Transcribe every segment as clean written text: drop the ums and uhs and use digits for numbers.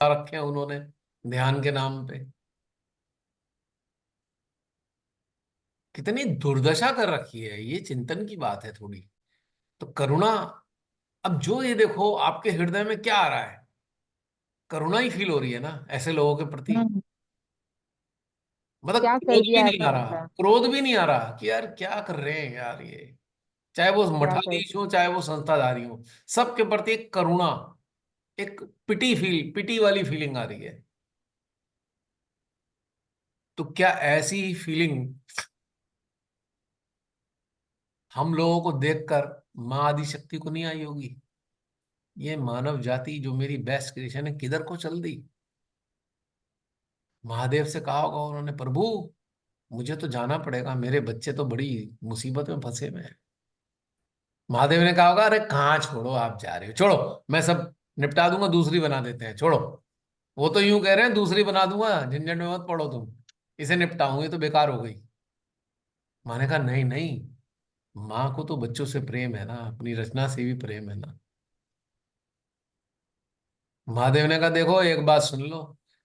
रखे हैं उन्होंने ध्यान के नाम पे। कितनी दुर्दशा कर रखी है, ये चिंतन की बात है थोड़ी। तो करुणा, अब जो ये देखो आपके हृदय में क्या आ रहा है, करुणा ही फील हो रही है ना ऐसे लोगों के प्रति। हम्म। मतलब क्या कर क्रोध भी दिया नहीं ऐसा आ रहा, लगता है। क्रोध भी नहीं आ रहा कि यार क्या कर रहे हैं यार ये, चाहे वो क्या कर। मठाधीश हो चाहे वो संस्थाधारी हो, सबके प्रति एक करुणा, एक पिटी वाली फीलिंग आ रही है। तो क्या ऐसी ही फीलिंग हम लोगों को देखकर माँ आदि शक्ति को नहीं आई होगी? ये मानव जाति जो मेरी बेस्ट क्रिएशन है किधर को चल दी? महादेव से कहा होगा उन्होंने, प्रभु मुझे तो जाना पड़ेगा, मेरे बच्चे तो बड़ी मुसीबत में फंसे हुए हैं। महादेव ने कहा होगा, अरे कहाँ, छोड़ो आप जा रहे हो, छोड़ो मैं सब निपटा दूंगा, दूसरी बना देते हैं, छोड़ो। वो तो यूं कह रहे हैं दूसरी बना दूंगा, झंझट में मत पड़ो तुम, इसे निपटाऊंगी तो बेकार हो गई। माँ ने कहा नहीं नहीं, माँ को तो बच्चों से प्रेम है ना, अपनी रचना से भी प्रेम है ना। महादेव ने कहा देखो एक बात सुन लो,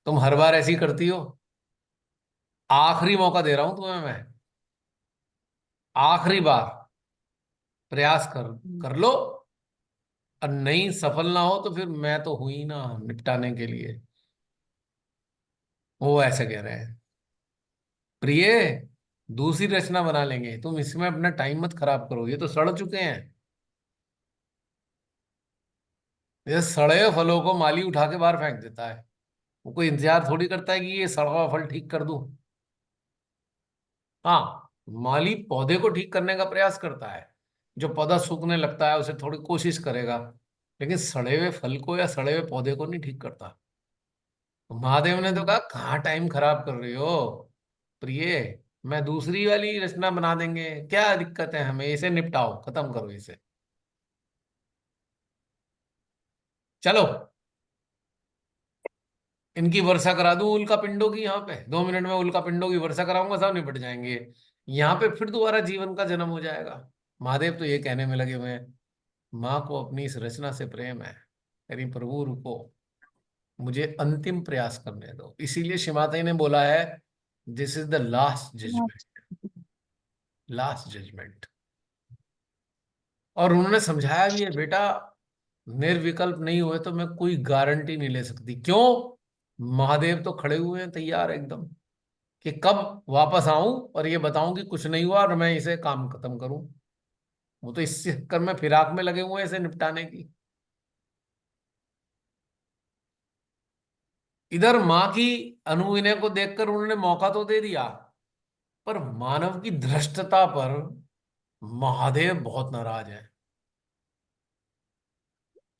तुम हर बार ऐसी करती हो, आखिरी मौका दे रहा हूं तुम्हें मैं, आखिरी बार प्रयास कर हम्म। कर लो, और नहीं सफल ना हो तो फिर मैं तो हुई ना निपटाने के लिए। वो ऐसे कह रहे हैं, प्रिय दूसरी रचना बना लेंगे, तुम इसमें अपना टाइम मत खराब करो, ये तो सड़ चुके हैं। ये सड़े हुए फलों को माली उठा के बाहर फेंक देता है, वो कोई इंतजार थोड़ी करता है कि ये सड़ा हुआ फल ठीक कर दूं। हाँ, माली पौधे को ठीक करने का प्रयास करता है, जो पौधा सूखने लगता है उसे थोड़ी कोशिश करेगा, लेकिन सड़े हुए फल को या सड़े हुए पौधे को नहीं ठीक करता। तो महादेव ने तो हम्म। कहा कहाँ टाइम खराब कर रही हो प्रिय, मैं दूसरी वाली रचना बना देंगे, क्या दिक्कत है हमें, इसे निपटाओ, खत्म करो इसे, चलो इनकी वर्षा करा दूं उल्का पिंडों की, यहाँ पे 2 मिनट में उल्का पिंडों की वर्षा कराऊंगा, सब निपट जाएंगे, यहाँ पे फिर दोबारा जीवन का जन्म हो जाएगा। महादेव तो ये कहने में लगे हुए हैं, माँ को अपनी इस रचना से प्रेम है, अरे प्रभु रुको, मुझे अंतिम प्रयास करने दो। इसीलिए शिमाताई ने बोला है, this is the last judgement, last judgement. और उन्होंने समझाया भी है, बेटा निर्विकल्प नहीं हुए तो मैं कोई गारंटी नहीं ले सकती। क्यों? महादेव तो खड़े हुए हैं तैयार एकदम, कि कब वापस आऊं और ये बताऊं कि कुछ नहीं हुआ और मैं इसे काम खत्म करूं। वो तो इस चक्कर में फिराक में लगे हुए हैं इसे निपटाने की। इधर माँ की अनुविनय को देखकर उन्होंने मौका तो दे दिया, पर मानव की धृष्टता पर महादेव बहुत नाराज है।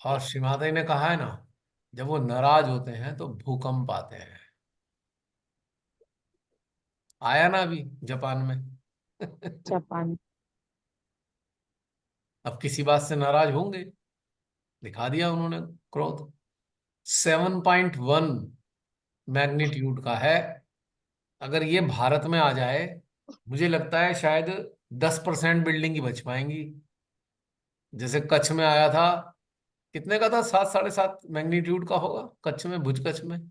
और श्रीमाता ने कहा है ना, जब वो नाराज होते हैं तो भूकंप आते हैं। आया ना अभी जापान में। जापान। अब किसी बात से नाराज होंगे, दिखा दिया उन्होंने क्रोध। 7.1 मैग्नीट्यूड का है। अगर ये भारत में आ जाए, मुझे लगता है शायद 10% बिल्डिंग ही बच पाएंगी। जैसे कच्छ में आया था, कितने का था, 7, 7.5 मैग्नीट्यूड का होगा कच्छ में, भुज कच्छ में,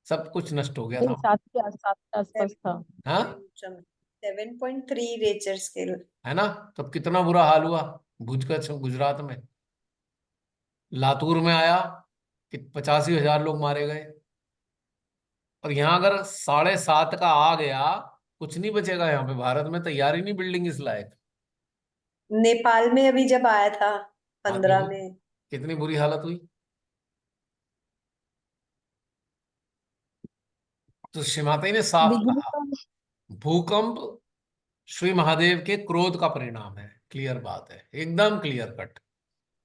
सब कुछ नष्ट हो गया ये था। सात के आसपास था। हाँ, 7.3 रेचर स्केल। है ना, तब कितना बुरा हाल हुआ भुज कच्छ गुजरात में। लातूर में आया कि 85,000 लोग मारे गए। और यहाँ अगर 7.5 का आ गया, कुछ नहीं बचेगा यहाँ पे, भारत में तैयार ही नहीं बिल्डिंग इस लायक। नेपाल में अभी जब आया था हाँ 15 देखो में। कितनी बुरी हालत हुई। तो श्रीमाता ने साफ बिजली कहा, का। भूकंप श्री महादेव के क्रोध का परिणाम है, क्लियर बात है, एकदम क्लियर कट।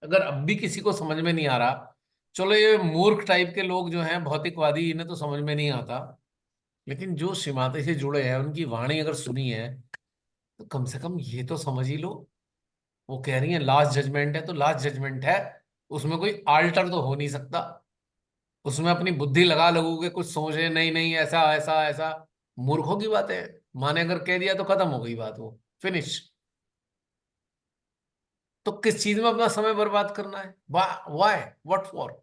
अगर अब भी किसी को समझ में नहीं आ रहा, चलो ये मूर्ख टाइप के लोग जो हैं भौतिकवादी, इन्हें तो समझ में नहीं आता, लेकिन जो श्रीमाता से जुड़े हैं उनकी वाणी अगर सुनी है तो कम से कम ये तो समझ ही लो। वो कह रही है लास्ट जजमेंट है तो लास्ट जजमेंट है, उसमें कोई आल्टर तो हो नहीं सकता। उसमें अपनी बुद्धि लगा लगोगे कुछ सोचे, नहीं नहीं ऐसा ऐसा ऐसा, मूर्खों की बात है। माने अगर कह दिया तो खत्म हो गई बात, वो फिनिश। तो किस चीज में अपना समय बर्बाद करना है? Why, what for?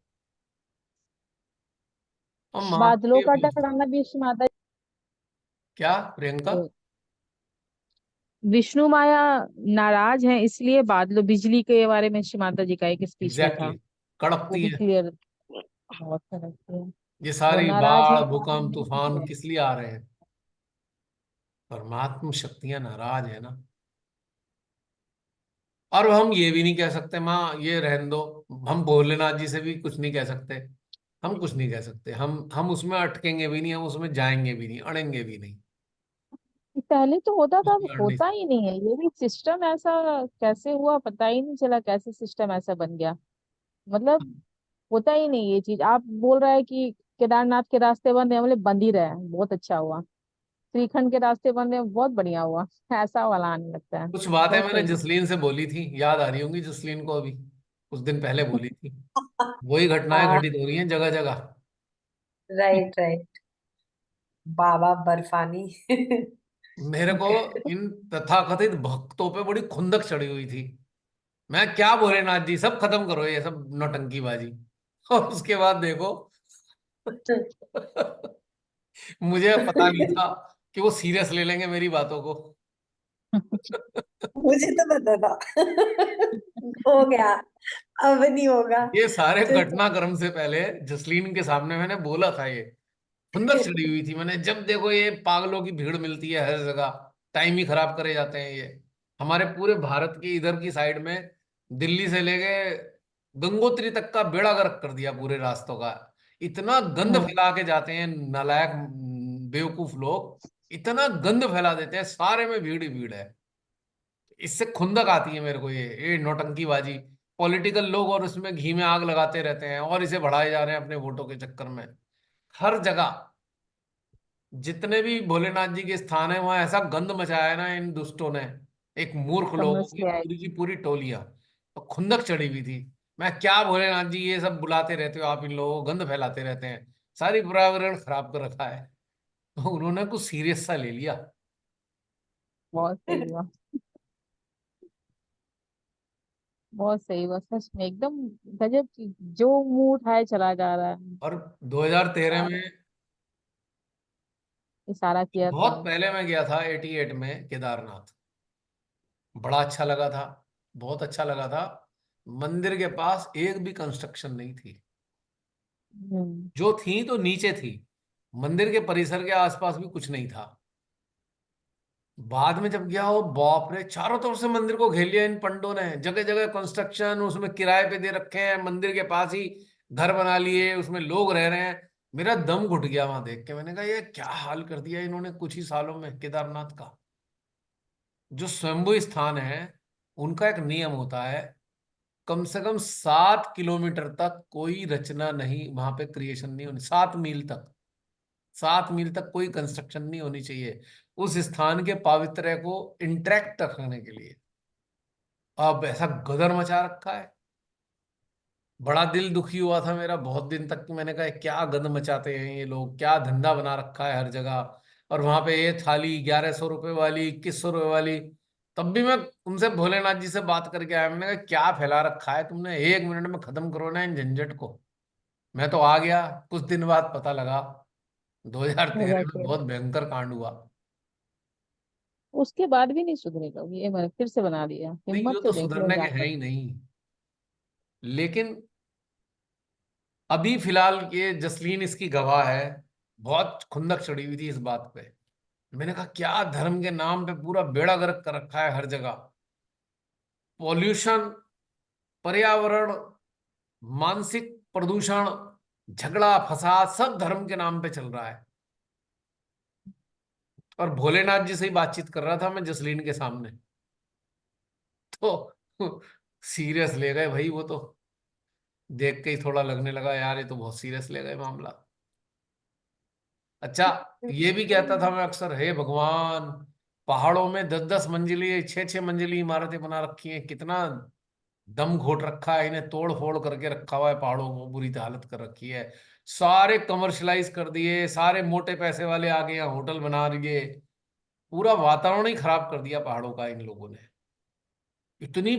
और माँ बादलों के का टकराना भी माता क्या प्रियंका? विष्णु माया नाराज है, इसलिए बादलों बिजली के बारे में श्री माता जी का एक स्पीच में था। एग्जैक्टली, वो कड़कती भी है। क्लियर बहुत करते हैं। ये वो सारी नाराज है बाढ़ नाराज भूकंप है तूफान इसलिए। किस लिए आ रहे हैं? परमात्म शक्तियां नाराज है ना। और हम ये भी नहीं कह सकते माँ ये रहने दो, हम भोलेनाथ जी से भी कुछ नहीं कह सकते। हम कुछ नहीं कह सकते, हम उसमें अटकेंगे भी नहीं, हम उसमें जाएंगे भी नहीं, अड़ेंगे भी नहीं। पहले तो होता था, कुछ अब बिगाड़ नहीं होता सकते। ही नहीं है। ये भी सिस्टम ऐसा कैसे हुआ पता ही नहीं चला, कैसे सिस्टम ऐसा बन गया। मतलब होता ही नहीं ये चीज। आप बोल रहे हैं कि केदारनाथ के रास्ते बंद है, मतलब बंद ही रहे, बहुत अच्छा हुआ। श्रीखंड के रास्ते बंद है, बहुत बढ़िया हुआ। ऐसा वाला आने लगता है कुछ बातें बहुत मैंने सही। जसलीन से बोली थी, याद आ रही होंगी जसलीन को अभी, कुछ दिन पहले बोली थी। वही घटनाएं हाँ, घटित हो रही हैं जगह जगह। Right right. बाबा बर्फानी। मेरे को इन तथाकथित भक्तों पे बड़ी खुंदक चढ़ी हुई थी। मैं क्या भोलेनाथ जी सब खत्म करो ये सब नौटंकीबाजी। और उसके बाद देखो मुझे पता नहीं था कि वो सीरियस ले लेंगे मेरी बातों को। मुझे तो पता था। हो गया, अब नहीं होगा। ये सारे तो घटनाक्रम से पहले जसलीन के सामने मैंने बोला था ये। खुंदक चढ़ी हुई थी मैंने, जब देखो ये पागलों की भीड़ मिलती है हर जगह, टाइम ही खराब करे जाते हैं ये। हमारे पूरे भारत की इधर की साइड में दिल्ली से लेके गंगोत्री तक का बेड़ा गर्क कर दिया पूरे रास्तों का। इतना गंद हम्म, फैला के जाते हैं नालायक बेवकूफ लोग, इतना गंद फैला देते हैं, सारे में भीड़ ही भीड़ है। इससे खुंदक आती है मेरे को, ये नौटंकीबाजी। पॉलिटिकल लोग और उसमें घी में आग लगाते रहते हैं और इसे बढ़ाए जा रहे हैं अपने वोटों के चक्कर में। हर जगह जितने भी भोलेनाथ जी के स्थान है वहां ऐसा गंद मचाया है ना इन दुष्टों ने, एक मूर्ख समझ लोगों की गया। पूरी की पूरी टोलियां। तो खुंदक चढ़ी हुई थी। मैं क्या भोलेनाथ जी ये सब बुलाते रहते हो आप, इन लोगों को गंद फैलाते रहते हैं, सारी पर्यावरण खराब कर रखा है। तो उन्होंने कुछ सीरियस सा ले लिया। बहुत सही हुआ, बहुत सही हुआ सच में, एकदम गजब की जो मुंह उठाए चला जा रहा है। और 2013 सारा में, इशारा किया था। बहुत पहले मैं गया था 88 में केदारनाथ। बड़ा अच्छा लगा था, बहुत अच्छा लगा था। मंदिर के पास एक भी कंस्ट्रक्शन नहीं थी, हम्म। जो थी तो नीचे थी। मंदिर के परिसर के आसपास भी कुछ नहीं था। बाद में जब गया, हो बाप रे, चारों तरफ से मंदिर को घेर लिया इन पंडों ने, जगह जगह कंस्ट्रक्शन, उसमें किराए पे दे रखे हैं, मंदिर के पास ही घर बना लिए, उसमें लोग रह रहे हैं। मेरा दम घुट गया वहां देख के, मैंने कहा ये क्या हाल कर दिया इन्होंने कुछ ही सालों में केदारनाथ का। जो स्वयंभू स्थान है, उनका एक नियम होता है, कम से कम 7 किलोमीटर तक कोई रचना नहीं, वहां पे क्रिएशन नहीं होनी, 7 मील तक, 7 मील तक कोई कंस्ट्रक्शन नहीं होनी चाहिए उस स्थान के पावित्र्य को इंटैक्ट रखने के लिए। अब ऐसा गदर मचा रखा है, बड़ा दिल दुखी हुआ था मेरा बहुत दिन तक कि मैंने कहा क्या गंद मचाते हैं ये लोग, क्या धंधा बना रखा है हर जगह। और वहां पे ये थाली 1100 रुपए वाली, 2100 रुपए वाली। तब भी मैं उनसे भोलेनाथ जी से बात करके आया, मैंने कहा क्या फैला रखा है तुमने, 1 मिनट में खत्म करो ना इन झंझट को। मैं तो आ गया, कुछ दिन बाद पता लगा 2013 में 2013 बहुत भयंकर कांड हुआ। उसके बाद भी नहीं सुधरेगा ये, मैंने फिर से बना दिया, नहीं हिम्मत ये से तो देख लो सुधरने के हैं जाकर। ही नहीं। लेकिन अभी फिलहाल ये जसलीन इसकी गवाह है, बहुत खुंदक चढ़ी हुई थी इस बात पे। मैंने कहा क्या धर्म के नाम पे पूरा बेड़ा गर्क कर रखा है हर जगह। पॉल्यूशन, पर्यावरण, मानसिक प्रदूषण, झगड़ा फसाद सब धर्म के नाम पे चल रहा है। और भोलेनाथ जी से ही बातचीत कर रहा था मैं जसलीन के सामने, तो सीरियस ले गए भाई वो तो। देख के ही थोड़ा लगने लगा यार ये तो बहुत सीरियस ले गए मामला। अच्छा, ये भी कहता था मैं अक्सर, हे भगवान, पहाड़ों में 10-10 मंजिली 6-6 मंजिली इमारतें बना रखी हैं, कितना दम घोट रखा है, इन्हें तोड़ फोड़ करके रखा हुआ है, पहाड़ों को बुरी हालत कर रखी है। सारे कमर्शलाइज कर दिए, सारे मोटे पैसे वाले आ गए, यहाँ होटल बना दिए, पूरा वातावरण ही खराब कर दिया पहाड़ों का इन लोगों ने। इतनी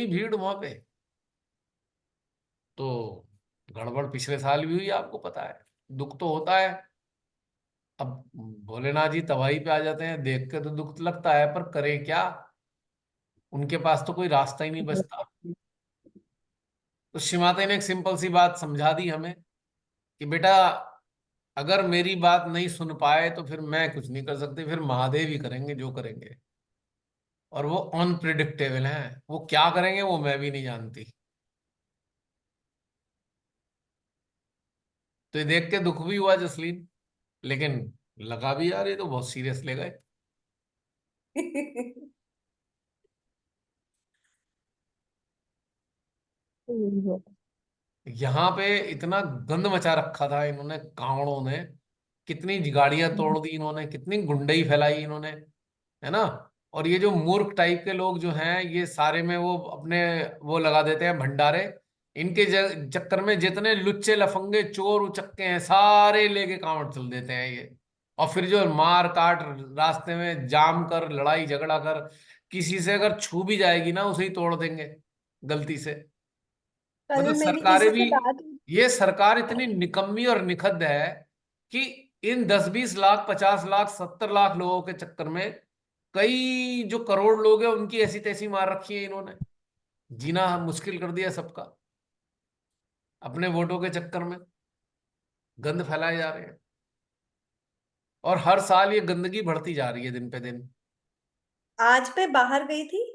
भीड़ वहां पे। तो गड़बड़ पिछले साल भी हुई आपको पता है। दुख तो होता है। अब भोलेनाथ जी तबाही पे आ जाते हैं, देख के तो दुख लगता है, पर करे क्या, उनके पास तो कोई रास्ता ही नहीं बचता। तो श्रीमाता ने एक सिंपल सी बात समझा दी हमें कि बेटा, अगर मेरी बात नहीं सुन पाए तो फिर मैं कुछ नहीं कर सकती, फिर महादेव ही करेंगे जो करेंगे। और वो अनप्रिडिक्टेबल हैं, वो क्या करेंगे वो मैं भी नहीं जानती। तो ये देख के दुख भी हुआ जसलीन, लेकिन लगा भी यार ये तो बहुत सीरियस ले गए। तो यही है। यहाँ पे इतना गंद मचा रखा था इन्होंने, कावड़ों ने, कितनी गाड़ियां तोड़ दी इन्होंने, कितनी गुंडई फैलाई इन्होंने, है ना। और ये जो मूर्ख टाइप के लोग जो हैं, ये सारे में वो अपने वो लगा देते हैं भंडारे। इनके चक्कर में जितने लुच्चे लफंगे चोर उचक्के हैं सारे लेके कांवड़ चल देते हैं ये। और फिर जो मार काट, रास्ते में जाम कर, लड़ाई झगड़ा कर, किसी से अगर छू भी जाएगी ना उसे ही तोड़ देंगे गलती से। कल मतलब मेरी सरकारें किसी भी, से बात हुई। ये सरकार इतनी निकम्मी और निखद्द है कि इन 10-20 लाख 50 लाख 70 लाख लोगों के चक्कर में कई जो करोड़ लोग हैं उनकी ऐसी तैसी मार रखी है इन्होंने। जीना मुश्किल कर दिया सबका, अपने वोटों के चक्कर में गंद फैलाए जा रहे हैं। और हर साल ये गंदगी बढ़ती जा रही है दिन पे दिन। आज मैं बाहर गई थी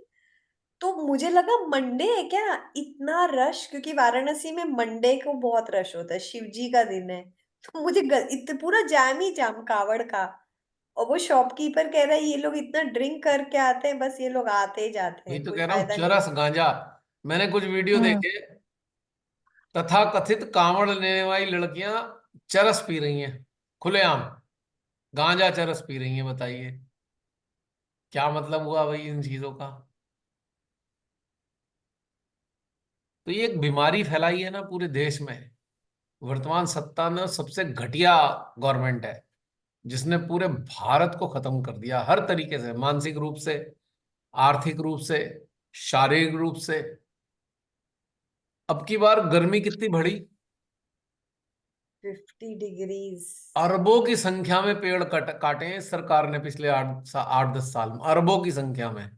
तो मुझे लगा मंडे है क्या, इतना रश, क्योंकि वाराणसी में मंडे को बहुत रश होता है, शिव जी का दिन है। तो मुझे इतने पूरा जाम ही जाम कावड़ का। और वो शॉपकीपर कह रहा है ये लोग इतना ड्रिंक करके आते हैं, बस ये लोग आते ही जाते वही हैं, तो कोई कह रहा हूँ, फायदा नहीं। चरस गांजा। मैंने कुछ वीडियो हम्म। देखे, तथा कथित कांवड़ लेने वाली लड़कियां चरस पी रही हैं खुलेआम, गांजा चरस पी रही हैं। बताइए क्या मतलब हुआ भाई इन चीजों का। तो ये एक बीमारी फैलाई है ना पूरे देश में। वर्तमान सत्ता में सबसे घटिया गवर्नमेंट है, जिसने पूरे भारत को खत्म कर दिया हर तरीके से, मानसिक रूप से, आर्थिक रूप से, शारीरिक रूप से। अब की बार गर्मी कितनी बढ़ी, 50 डिग्रीज। अरबों की संख्या में पेड़ काटे हैं सरकार ने पिछले 8-10 साल में, अरबों की संख्या में।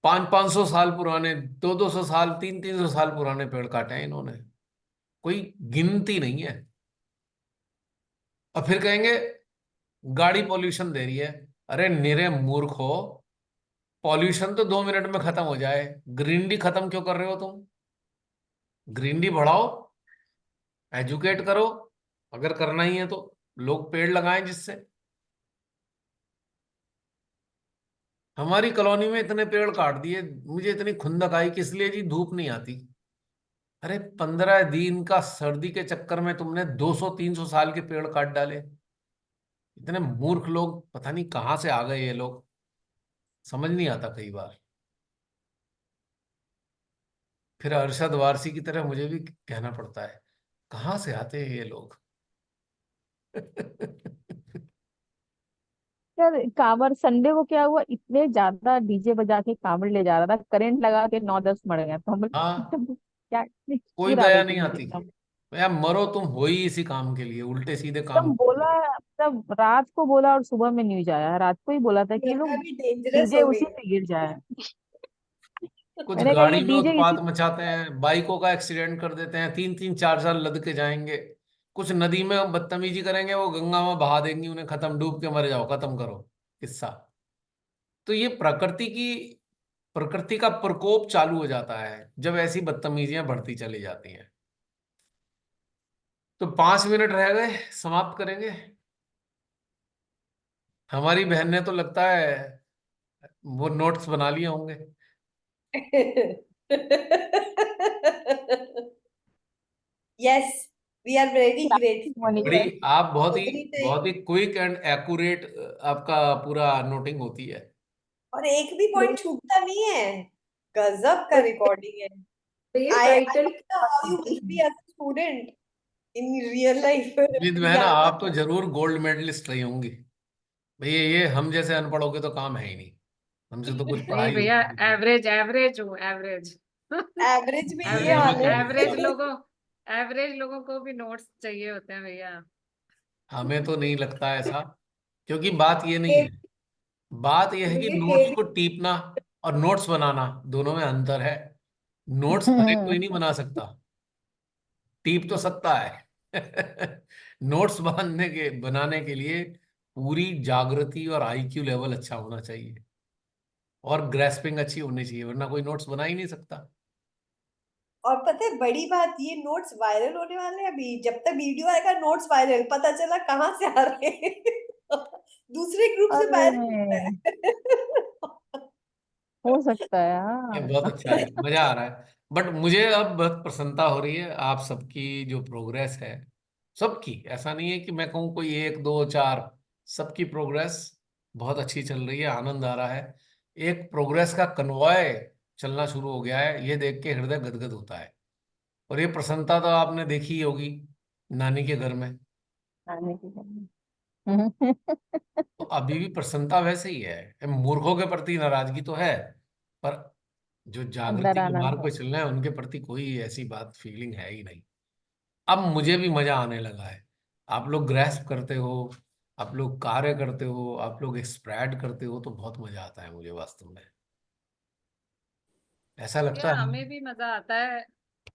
500-500 साल पुराने, 200-200 साल, 300-300 साल पुराने पेड़ काटे हैं इन्होंने, कोई गिनती नहीं है। और फिर कहेंगे गाड़ी पॉल्यूशन दे रही है। अरे निरे मूर्ख हो, पॉल्यूशन तो 2 मिनट में खत्म हो जाए, ग्रीनरी खत्म क्यों कर रहे हो तुम। ग्रीनरी बढ़ाओ, एजुकेट करो, अगर करना ही है तो लोग पेड़ लगाएं जिससे। हमारी कॉलोनी में इतने पेड़ काट दिए, मुझे इतनी खुंदक आई, किस लिए जी, धूप नहीं आती। अरे 15 दिन का सर्दी के चक्कर में तुमने 200-300 साल के पेड़ काट डाले। इतने मूर्ख लोग पता नहीं कहाँ से आ गए ये लोग, समझ नहीं आता कई बार। फिर अरशद वारसी की तरह मुझे भी कहना पड़ता है, कहाँ से आते हैं ये लोग। यार कांवड़ संडे को क्या हुआ, इतने ज्यादा डीजे बजा के कांवड़ ले जा रहा था, करंट लगा के 9-10 मर गए, तो हम हाँ, क्या कोई चिढ़ आ दया रही नहीं थी मुझे आती। एकदम। यार मरो तुम, हो ही इसी काम के लिए, उल्टे सीधे काम तब के बोला, लिए। तब रात को बोला और सुबह में न्यूज आया, रात को ही बोला था कि ये लड़का लोग भी डेंजरस डीजे हो उसी गई। से गिर जाए। कुछ मैंने कहा ये गाड़ी में डीजे उत्पात इसी। मचाते हैं, बाइकों का एक्सीडेंट कर देते हैं, 3-3 4 साल लद के जाएंगे। कुछ नदी में बदतमीजी करेंगे, वो गंगा में बहा देंगी उन्हें, खत्म, डूब के मर जाओ, खत्म करो किस्सा। तो ये प्रकृति का प्रकोप चालू हो जाता है जब ऐसी बदतमीजियां बढ़ती चली जाती हैं। तो 5 मिनट रह गए, समाप्त करेंगे। हमारी बहन ने तो लगता है वो नोट्स बना लिए होंगे। Yes, we are very great. Manisha. बड़ी, आप एवरी बहुत ही टाइम। क्विक एंड एक्यूरेट आपका पूरा नोटिंग होती है। और एक भी पॉइंट छूटता नहीं है। गजब का रिकॉर्डिंग है। I title. don't know how you will be as a student in real life. जीत बहना, यहाँ आप तक। तो जरूर गोल्ड मेडलिस्ट रही होंगी। भैया ये हम जैसे अनपढ़ों के तो काम है ही नहीं, हमसे तो कुछ नहीं पढ़ाई भैया, होती नहीं। एवरेज एवरेज हूँ, एवरेज। एवरेज में ये ये एवरेज हमें हाल क्या है। दिक्कत है। एवरेज लोगों को भी नोट्स चाहिए होते हैं भैया। हमें तो नहीं लगता ऐसा, क्योंकि बात ये नहीं है। टेढ़ी बात यह है कि मुझे नोट्स टेढ़ी को टीपना और नोट्स बनाना, दोनों में अंतर है। नोट्स हर एक कोई नहीं बना सकता, टीप तो सकता है। नोट्स बनाने के लिए पूरी जागृति और आईक्यू लेवल अच्छा होना चाहिए, और ग्रेस्पिंग अच्छी होनी चाहिए, वरना कोई नोट्स बना ही नहीं सकता। और पता है बड़ी बात, ये नोट्स वायरल होने वाले हैं अभी। जब तक वीडियो आएगा नोट्स वायरल, पता चला कहाँ से आ रहे हैं। दूसरे ग्रुप से अरे वायरल हो रहा है। हो सकता है, ये हाँ। बहुत अच्छा है, मजा आ रहा है। बट मुझे अब बहुत प्रसन्नता हो रही है आप सबकी जो प्रोग्रेस है, सबकी। ऐसा नहीं है कि मैं कहूँ कोई एक दो चार, सबकी प्रोग्रेस बहुत अच्छी चल रही है, आनंद आ रहा है। एक प्रोग्रेस का कन्वॉय चलना शुरू हो गया है, ये देख के हृदय गदगद होता है। और ये प्रसन्नता तो आपने देखी ही होगी नानी के घर में। आने की करनी। तो अभी भी प्रसन्नता वैसे ही है, मूर्खों के प्रति नाराजगी तो है, पर जो अंदर जागृति के आनंद मार्ग है। पे चल रहे हैं उनके प्रति कोई ऐसी बात फीलिंग है ही नहीं। अब मुझे भी मजा आने लगा है। आप लोग ग्रैस्प करते हो, आप लोग कार्य करते हो, आप लोग स्प्रेड करते हो, तो बहुत मजा आता है मुझे वास्तव में। ऐसा लगता या है। हमें भी मजा आता है।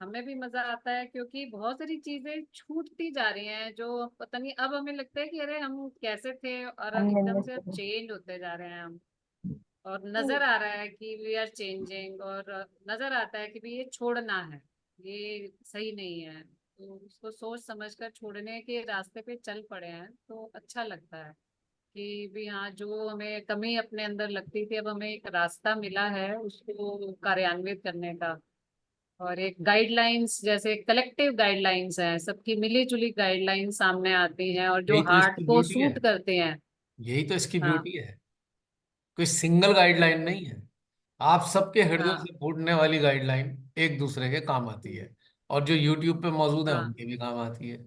हमें भी मजा आता है क्योंकि बहुत सारी चीजें छूटती जा रही हैं, जो पता नहीं, अब हमें लगता है कि अरे हम कैसे थे और हम एकदम मिलने से अब से चेंज होते जा रहे हैं हम। और नजर आ रहा है कि वी आर चेंजिंग, और नजर आता है कि भी ये छोड़ना है, ये सही नहीं है, तो उसको सोच समझ कर छोड़ने के रास्ते पे चल पड़े हैं, तो अच्छा लगता है कि भी हाँ, जो हमें कमी अपने अंदर लगती थी अब हमें एक रास्ता मिला है उसको कार्यान्वित करने का। और एक गाइडलाइंस, जैसे कलेक्टिव गाइडलाइंस हैं, सबकी मिली जुली गाइडलाइंस सामने आती हैं और जो यही तो हार्ट इसकी को ब्यूटी है, सूट करते हैं। यही तो इसकी हाँ। ब्यूटी है। कोई सिंगल गाइडलाइन नहीं है, आप सबके हृदय हाँ। से फूटने वाली गाइडलाइन एक दूसरे के काम आती है, और जो यूट्यूब पे मौजूद है हाँ। उनके भी काम आती है।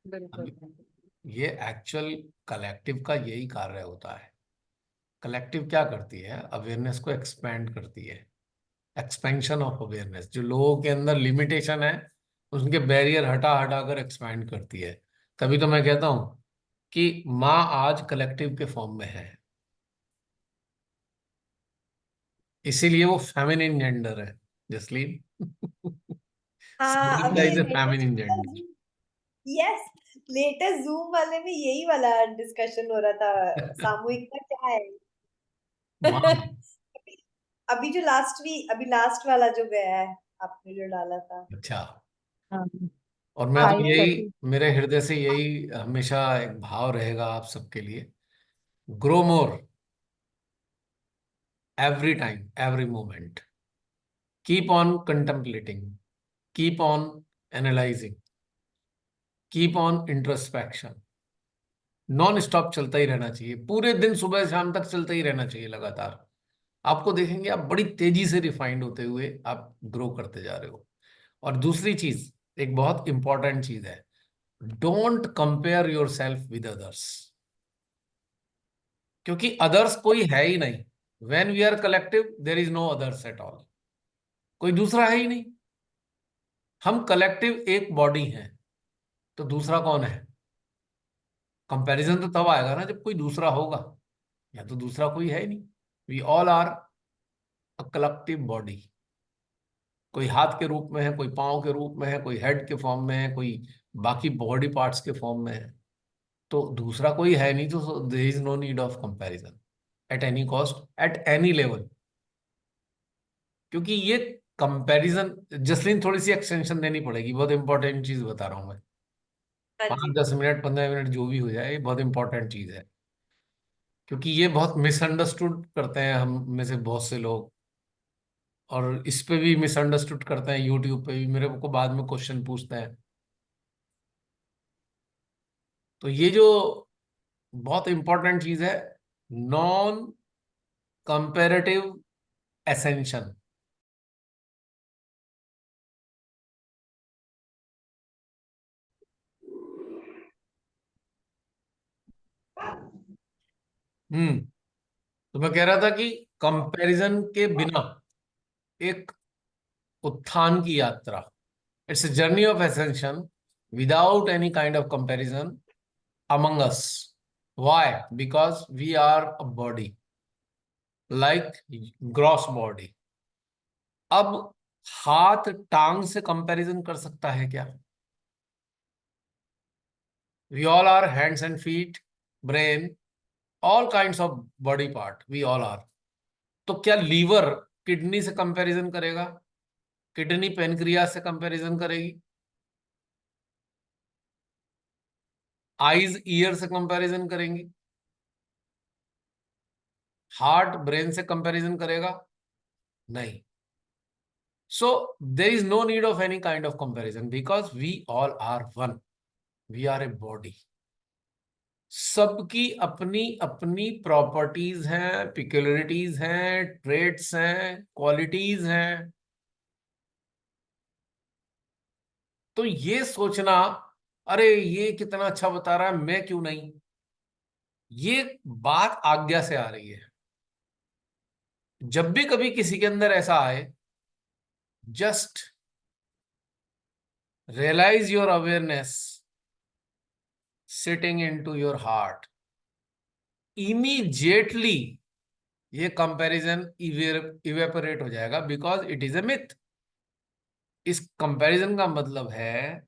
बिल्कुल। अब ये एक्चुअल कलेक्टिव का यही कार्य होता है। कलेक्टिव क्या करती है, अवेयरनेस को एक्सपैंड करती है। एक्सपेंशन ऑफ अवेयरनेस, जो लोगों के अंदर लिमिटेशन है उनके बैरियर हटा हटा कर एक्सपैंड करती है। तभी तो मैं कहता हूं कि माँ आज कलेक्टिव के फॉर्म में है, इसीलिए वो फेमिनिन जेंडर है, जसलीन। हाँ, संगीता अभी is a feminine latest, gender. Yes, latest zoom वाले में यही वाला डिस्कशन हो रहा था। सामूहिकता क्या है? माँ। अभी अभी जो अभी लास्ट वाला जो गया है, आपने जो डाला था। अच्छा। हाँ, और मैं तो आपने यही, 5:30। मेरे हृदय से यही हमेशा एक भाव रहेगा आप सबके लिए। Grow more, every time, every moment, keep on contemplating, keep on analysing, keep on introspection. Non stop चलता ही रहना चाहिए, पूरे दिन सुबह शाम तक चलता ही रहना चाहिए लगातार। आपको देखेंगे आप बड़ी तेजी से रिफाइंड होते हुए आप ग्रो करते जा रहे हो। और दूसरी चीज, एक बहुत इंपॉर्टेंट चीज है, don't compare yourself with others, क्योंकि अदर्स कोई है ही नहीं। When we are collective there is no others at all, कोई दूसरा है ही नहीं। हम कलेक्टिव एक बॉडी हैं, तो दूसरा कौन है? कंपैरिजन तो तब आएगा ना जब कोई दूसरा होगा, या तो दूसरा कोई है ही नहीं। We all are a collective body. कोई हाथ के रूप में है, कोई पाँव के रूप में है, कोई हेड के फॉर्म में है, कोई बाकी बॉडी पार्ट्स के फॉर्म में है। तो दूसरा कोई है नहीं, तो there is no need of comparison at any cost, at any level. क्योंकि ये कंपैरिजन, जसलीन थोड़ी सी एक्सटेंशन देनी पड़ेगी, बहुत इंपॉर्टेंट चीज बता रहा हूं मैं। हाँ पाँच जी। 10 मिनट 15 मिनट जो भी हो जाए, ये बहुत इंपॉर्टेंट चीज है। क्योंकि ये बहुत मिसअंडरस्टूड करते हैं हम में से बहुत से लोग, और इस पे भी मिसअंडरस्टूड करते हैं, यूट्यूब पे भी मेरे को बाद में क्वेश्चन पूछते हैं। तो ये जो बहुत इंपॉर्टेंट चीज है, नॉन कंपेरेटिव एसेंशन। हम्म। तो मैं कह रहा था कि कंपैरिजन के बिना एक उत्थान की यात्रा, it's a journey of ascension without any kind of comparison among us. Why? Because we are a body, like gross body. अब हाथ टांग से कंपैरिजन कर सकता है क्या? We all are hands and feet, brain, all kinds of body part. We all are. तो क्या लीवर किडनी से कंपैरिजन करेगा? किडनी पेनक्रियास से कंपैरिजन करेगी? आईज ईयर से कंपैरिजन करेंगी? हार्ट ब्रेन से कंपैरिजन करेगा? नहीं. So there is no need of any kind of comparison because we all are one. We are a body. सबकी अपनी अपनी प्रॉपर्टीज हैं, पिक्युलरिटीज हैं, ट्रेट्स हैं, क्वालिटीज हैं. तो ये सोचना, अरे ये कितना अच्छा बता रहा है, मैं क्यों नहीं, ये बात आज्ञा से आ रही है. जब भी कभी किसी के अंदर ऐसा आए, just realise your awareness sitting into your heart. Immediately ये कंपैरिजन इवेपोरेट हो जाएगा because it is a myth. इस कंपैरिजन का मतलब है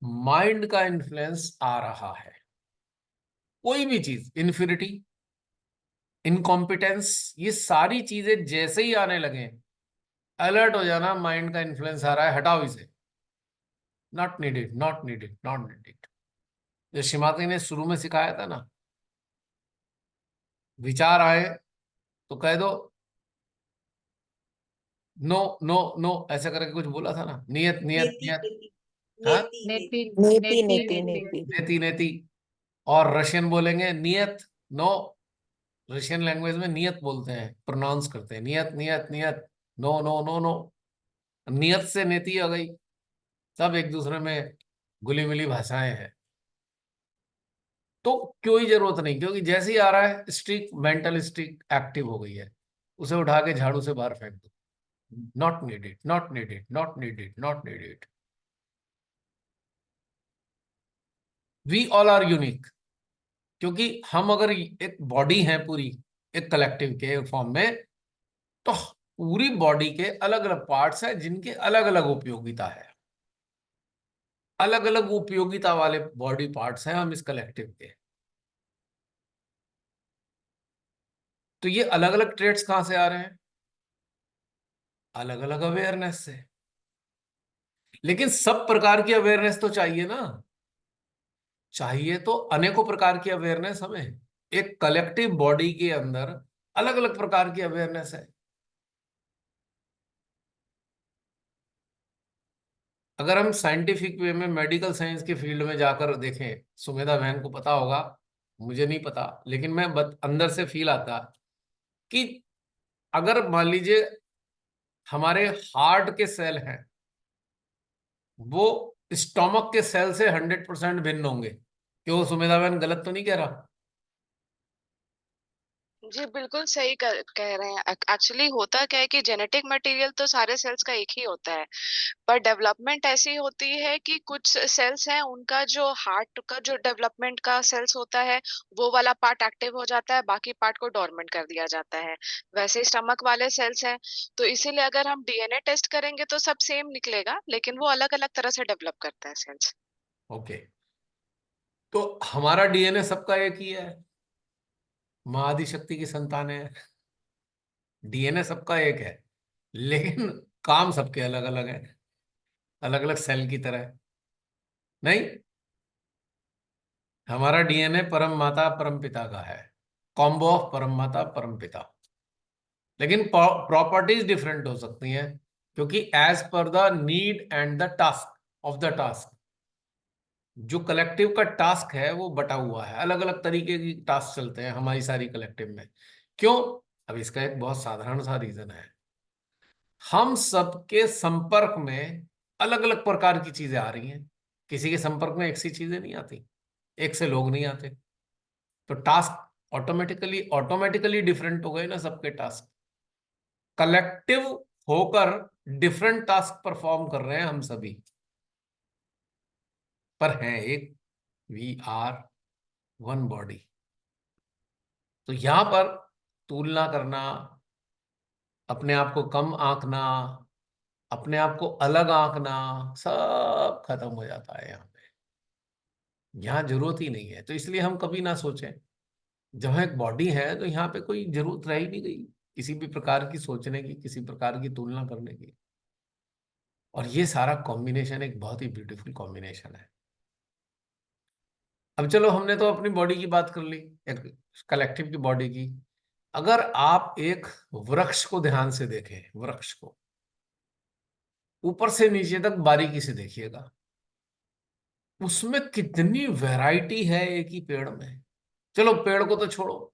माइंड का इन्फ्लुएंस आ रहा है. कोई भी चीज, इन्फिनिटी, इनकॉम्पिटेंस, ये सारी चीजें जैसे ही आने लगे, अलर्ट हो जाना, माइंड का इन्फ्लुएंस आ रहा है, हटाओ इसे. Not needed, not needed, not needed. जो शिमाती ने शुरू में सिखाया था ना, विचार आए तो कह दो नो नो नो, ऐसा करके कुछ बोला था ना, नियत नियत नेति नियत. नेति हाँ, नेति नेति नेति नेति नेति नेति नेति नेति नेति नेति. और रशियन बोलेंगे नियत, नो. रशियन लैंग्वेज में नियत बोलते हैं, प्रोनाउंस करते हैं, नियत नियत नियत, नो नो नो नो. नियत से नेति आ गई. सब एक दूसरे में घुली मिली भाषाएं हैं. तो कोई जरूरत नहीं, क्योंकि जैसे ही आ रहा है स्ट्रिक, मेंटल स्ट्रिक एक्टिव हो गई है, उसे उठा के झाड़ू से बाहर फेंक दो. Not needed, not needed, not needed, not needed. We all are unique. क्योंकि हम अगर एक बॉडी है पूरी, एक कलेक्टिव के फॉर्म में, तो पूरी बॉडी के अलग अलग पार्ट्स हैं जिनके अलग अलग उपयोगिता है. अलग अलग उपयोगिता वाले बॉडी पार्ट्स हैं हम इस कलेक्टिव के. तो ये अलग अलग ट्रेट्स कहां से आ रहे हैं? अलग अलग अवेयरनेस से. लेकिन सब प्रकार की अवेयरनेस तो चाहिए ना. चाहिए तो अनेकों प्रकार की अवेयरनेस हमें. एक कलेक्टिव बॉडी के अंदर अलग अलग प्रकार की अवेयरनेस है. अगर हम साइंटिफिक वे में, मेडिकल साइंस के फील्ड में जाकर देखें, सुमेधा बहन को पता होगा, मुझे नहीं पता, लेकिन मैं अंदर से फील आता कि अगर मान लीजिए हमारे हार्ट के सेल हैं, वो स्टोमक के सेल से 100% भिन्न होंगे. क्यों सुमेधा बहन, गलत तो नहीं कह रहा? जी बिल्कुल सही कह रहे हैं। एक्चुअली होता क्या है कि जेनेटिक मटेरियल तो सारे सेल्स का एक ही होता है, पर डेवलपमेंट ऐसी होती है कि कुछ सेल्स हैं उनका जो हार्ट का जो डेवलपमेंट का सेल्स होता है वो वाला पार्ट एक्टिव हो जाता है, बाकी पार्ट को डोरमेंट कर दिया जाता है। वैसे स्टमक वाले सेल्स हैं, तो इसीलिए अगर हम डीएनए टेस्ट करेंगे तो सब सेम निकलेगा, लेकिन वो अलग अलग तरह से डेवलप करता है सेल्स। ओके. तो हमारा डीएनए सबका एक ही है, माँ आदिशक्ति की संतान है. डीएनए सबका एक है, लेकिन काम सबके अलग अलग है, अलग अलग सेल की तरह. नहीं, हमारा डीएनए परम माता परम पिता का है, कॉम्बो ऑफ परम माता परम पिता. लेकिन प्रॉपर्टीज डिफरेंट हो सकती हैं, क्योंकि as per the need and the task of the task, जो कलेक्टिव का टास्क है वो बटा हुआ है. अलग अलग तरीके की टास्क चलते हैं हमारी सारी कलेक्टिव में. क्यों? अब इसका एक बहुत साधारण सा रीजन है. हम सबके संपर्क में अलग अलग प्रकार की चीजें आ रही हैं. किसी के संपर्क में एक सी चीजें नहीं आती, एक से लोग नहीं आते. तो टास्क ऑटोमेटिकली ऑटोमेटिकली डिफरेंट हो गए ना सबके टास्क. कलेक्टिव होकर डिफरेंट टास्क परफॉर्म कर रहे हैं हम सभी. पर है एक, वी आर वन बॉडी। तो यहां पर तुलना करना, अपने आप को कम आंकना, अपने आप को अलग आंकना, सब खत्म हो जाता है यहाँ पे। यहाँ जरूरत ही नहीं है। तो इसलिए हम कभी ना सोचें, जहाँ एक बॉडी है तो यहाँ पे कोई जरूरत रह ही नहीं गई किसी भी प्रकार की सोचने की, किसी प्रकार की तुलना करने की। और ये सारा कॉम्बिनेशन एक बहुत ही ब्यूटीफुल कॉम्बिनेशन है। अब चलो, हमने तो अपनी बॉडी की बात कर ली, एक कलेक्टिव की बॉडी की। अगर आप एक वृक्ष को ध्यान से देखें, वृक्ष को ऊपर से नीचे तक बारीकी से देखिएगा, उसमें कितनी वैरायटी है एक ही पेड़ में। चलो पेड़ को तो छोड़ो,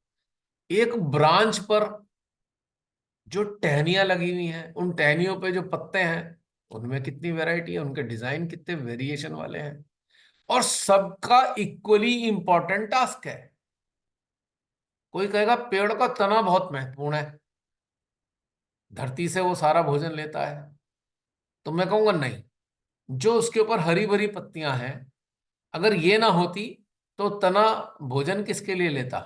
एक ब्रांच पर जो टहनियां लगी हुई हैं, उन टहनियों पे जो पत्ते हैं, उनमें कितनी वैरायटी है, उनके डिजाइन कितने वेरिएशन वाले हैं। और सबका इक्वली इंपॉर्टेंट टास्क है। कोई कहेगा पेड़ का तना बहुत महत्वपूर्ण है, धरती से वो सारा भोजन लेता है। तो मैं कहूंगा नहीं, जो उसके ऊपर हरी भरी पत्तियां हैं, अगर ये ना होती तो तना भोजन किसके लिए लेता।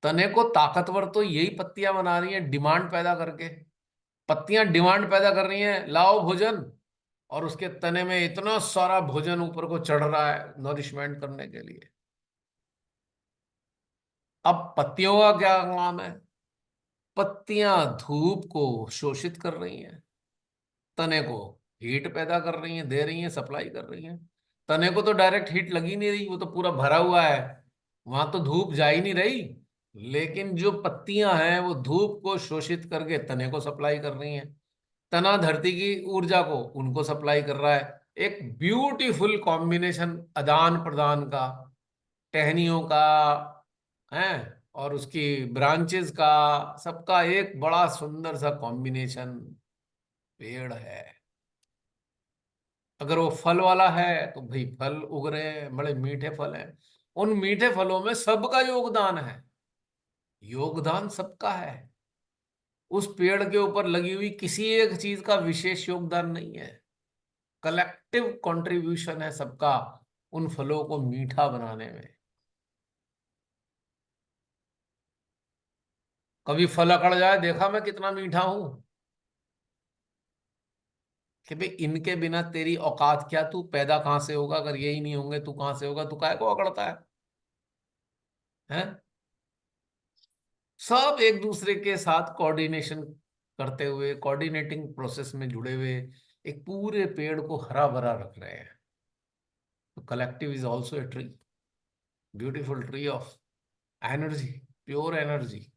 तने को ताकतवर तो यही पत्तियां बना रही हैं, डिमांड पैदा करके। पत्तियां डिमांड पैदा कर रही हैं, लाओ भोजन, और उसके तने में इतना सारा भोजन ऊपर को चढ़ रहा है नॉरिशमेंट करने के लिए। अब पत्तियों का क्या काम है? पत्तियां धूप को शोषित कर रही हैं, तने को हीट पैदा कर रही हैं, दे रही हैं, सप्लाई कर रही हैं। तने को तो डायरेक्ट हीट लगी नहीं रही, वो तो पूरा भरा हुआ है, वहां तो धूप जा ही नहीं रही। लेकिन जो पत्तियां हैं वो धूप को शोषित करके तने को सप्लाई कर रही हैं, तना धरती की ऊर्जा को उनको सप्लाई कर रहा है। एक ब्यूटीफुल कॉम्बिनेशन आदान प्रदान का, टहनियों का है, और उसकी ब्रांचेस का, सबका एक बड़ा सुंदर सा कॉम्बिनेशन पेड़ है। अगर वो फल वाला है तो भाई फल उग रहे हैं, बड़े मीठे फल हैं। उन मीठे फलों में सबका योगदान है, योगदान सबका है। उस पेड़ के ऊपर लगी हुई किसी एक चीज का विशेष योगदान नहीं है, कलेक्टिव कंट्रीब्यूशन है सबका उन फलों को मीठा बनाने में। कभी फल अकड़ जाए, देखा मैं कितना मीठा हूं, कि भाई इनके बिना तेरी औकात क्या, तू पैदा कहां से होगा, अगर यही नहीं होंगे तू कहां से होगा, तू काहे को अकड़ता है? सब एक दूसरे के साथ कोऑर्डिनेशन करते हुए, कोऑर्डिनेटिंग प्रोसेस में जुड़े हुए एक पूरे पेड़ को हरा भरा रख रहे हैं। तो collective is also a tree, beautiful tree of energy, pure energy.